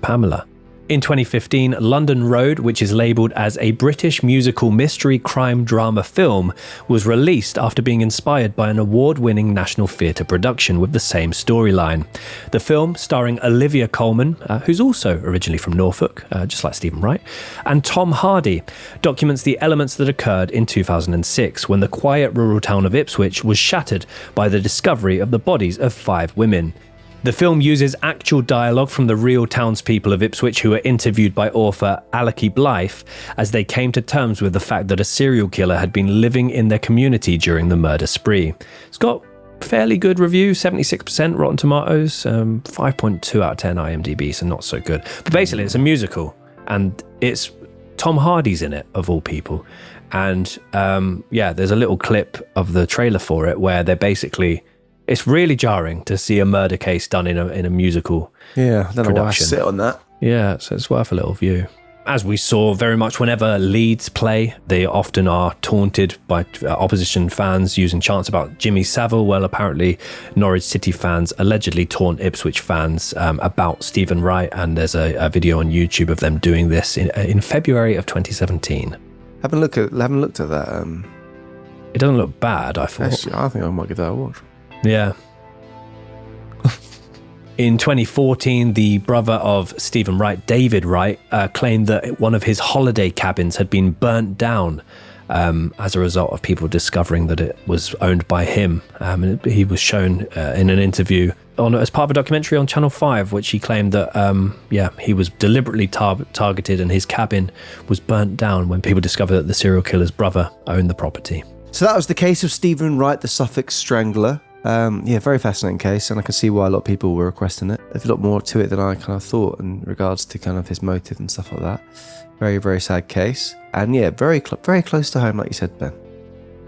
Pamela. In 2015, London Road, which is labelled as a British musical mystery crime drama film, was released after being inspired by an award-winning National Theatre production with the same storyline. The film, starring Olivia Colman, who's also originally from Norfolk, just like Steven Wright, and Tom Hardy, documents the elements that occurred in 2006 when the quiet rural town of Ipswich was shattered by the discovery of the bodies of 5 women. The film uses actual dialogue from the real townspeople of Ipswich who were interviewed by author Aleki Blythe as they came to terms with the fact that a serial killer had been living in their community during the murder spree. It's got fairly good review, 76% Rotten Tomatoes, 5.2 out of 10 IMDb, so not so good. But basically it's a musical and it's Tom Hardy's in it, of all people. And there's a little clip of the trailer for it where they're basically... It's really jarring to see a murder case done in a musical Yeah, I don't know why I production. sit on that. Yeah, so it's worth a little view. As we saw very much whenever Leeds play, they often are taunted by opposition fans using chants about Jimmy Savile. Well, apparently Norwich City fans allegedly taunt Ipswich fans about Steven Wright, and there's a video on YouTube of them doing this in February of 2017. Haven't looked at that. It doesn't look bad, I thought. Actually, I think I might give that a watch. Yeah. In 2014, the brother of Steven Wright, David Wright, claimed that one of his holiday cabins had been burnt down as a result of people discovering that it was owned by him. And he was shown in an interview as part of a documentary on Channel 5, which he claimed that, he was deliberately targeted and his cabin was burnt down when people discovered that the serial killer's brother owned the property. So that was the case of Steven Wright, the Suffolk Strangler. Very fascinating case, and I can see why a lot of people were requesting it. There's a lot more to it than I kind of thought in regards to kind of his motive and stuff like that. Very, very sad case. And very close to home, like you said, Ben.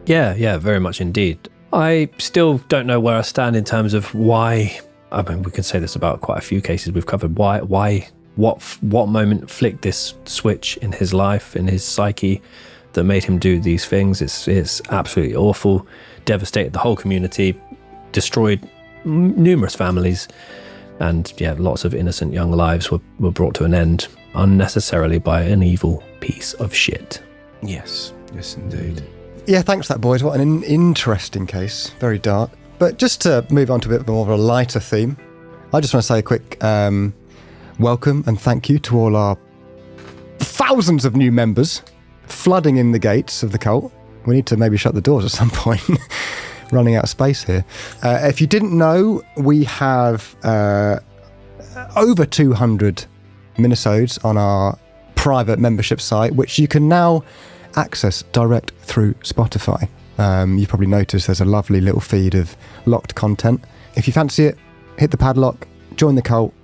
Yeah, very much indeed. I still don't know where I stand in terms of why. I mean, we can say this about quite a few cases we've covered. What moment flicked this switch in his life, in his psyche, that made him do these things? It's absolutely awful. Devastated the whole community, destroyed numerous families, and lots of innocent young lives were brought to an end unnecessarily by an evil piece of shit. Yes indeed. Yeah, thanks for that, boys. What an interesting case. Very dark. But just to move on to a bit more of a lighter theme, I just want to say a quick welcome and thank you to all our thousands of new members flooding in the gates of the cult. We need to maybe shut the doors at some point. running out of space here. If you didn't know, we have over 200 minisodes on our private membership site, which you can now access direct through Spotify. You've probably noticed there's a lovely little feed of locked content. If you fancy it, hit the padlock, join the cult.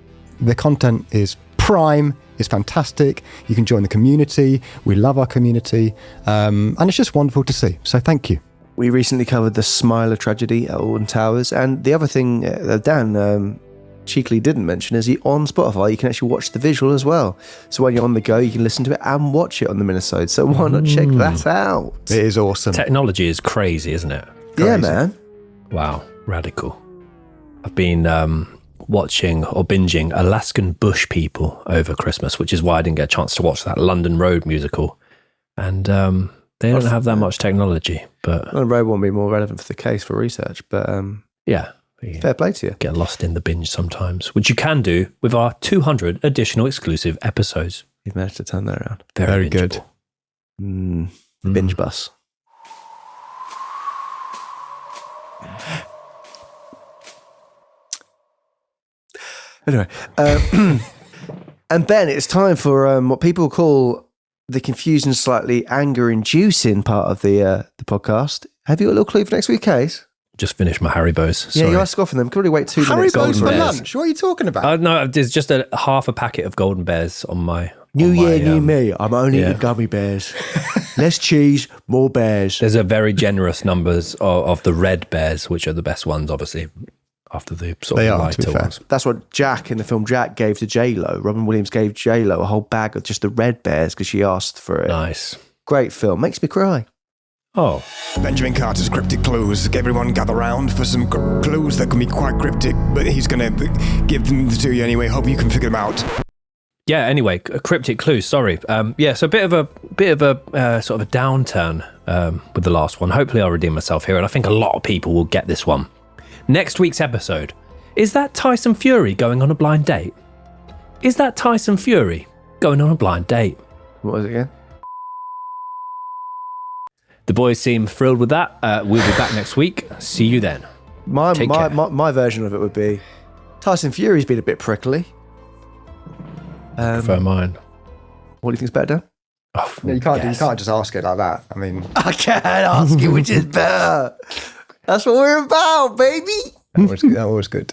The content is prime, it's fantastic. You can join the community. We love our community. And it's just wonderful to see. So thank you. We recently covered the Smiler tragedy at Alton Towers. And the other thing Dan cheekily didn't mention is on Spotify, you can actually watch the visual as well. So when you're on the go, you can listen to it and watch it on the minisode. So why not check that out? It is awesome. Technology is crazy, isn't it? Crazy. Yeah, man. Wow, radical. I've been watching or binging Alaskan Bush People over Christmas, which is why I didn't get a chance to watch that London Road musical. And they don't have that much technology. But London Road won't be more relevant for the case for research, but yeah. Fair play to you. Get lost in the binge sometimes, which you can do with our 200 additional exclusive episodes. You've managed to turn that around. Very good. Binge bus. Anyway, and Ben, it's time for what people call the confusing, slightly anger-inducing part of the podcast. Have you got a little clue for next week's case? Just finished my Haribos. Sorry. Yeah, you are scoffing them. Could really wait 2 minutes. Haribos for lunch? What are you talking about? No, there's just half a packet of Golden Bears on my... New year, new me. I'm only eating gummy bears. Less cheese, more bears. There's a very generous numbers of the red bears, which are the best ones, obviously, after the sort of lighter ones. That's what Jack, in the film Jack, gave to J-Lo. Robin Williams gave J-Lo a whole bag of just the red bears because she asked for it. Nice. Great film. Makes me cry. Oh. Benjamin Carter's cryptic clues. Everyone gather round for some clues that can be quite cryptic, but he's going to give them to you anyway. Hope you can figure them out. Yeah, anyway, cryptic clues, sorry. So a bit of a sort of a downturn with the last one. Hopefully I'll redeem myself here, and I think a lot of people will get this one. Next week's episode. Is that Tyson Fury going on a blind date? Is that Tyson Fury going on a blind date? What was it again? The boys seem thrilled with that. We'll be back next week. See you then. My version of it would be Tyson Fury's been a bit prickly. Prefer mine. What do you think's better, Dan? Oh, you can't just ask it like that. I mean, I can't ask you which is better. That's what we're about, baby. That was good.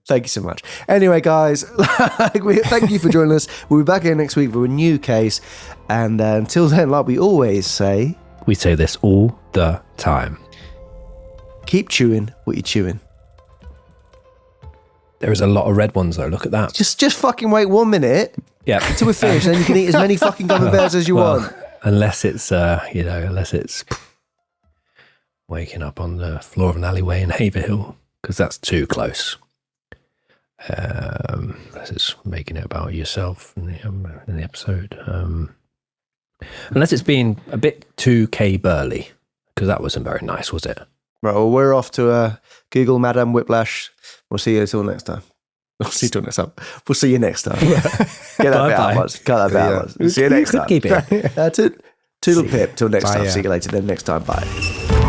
Thank you so much. Anyway, guys, thank you for joining us. We'll be back here next week with a new case. And until then, like we always say, we say this all the time. Keep chewing what you're chewing. There is a lot of red ones, though. Look at that. Just fucking wait 1 minute. Yeah. Until we're finished, and then you can eat as many fucking gummy bears as you want. Unless it's, unless it's waking up on the floor of an alleyway in Haverhill, because that's too close. Unless it's making it about yourself in the episode. Unless it's being a bit too K-Burly, because that wasn't very nice, was it? Right, well, we're off to Google Madame Whiplash. We'll see you until next time. We'll see you next time. We'll see you next time. Get that bit out once. Cut that bit out once. See you next time. Keep it. Toodle pip. Till next time. See you later. Then next time. Bye.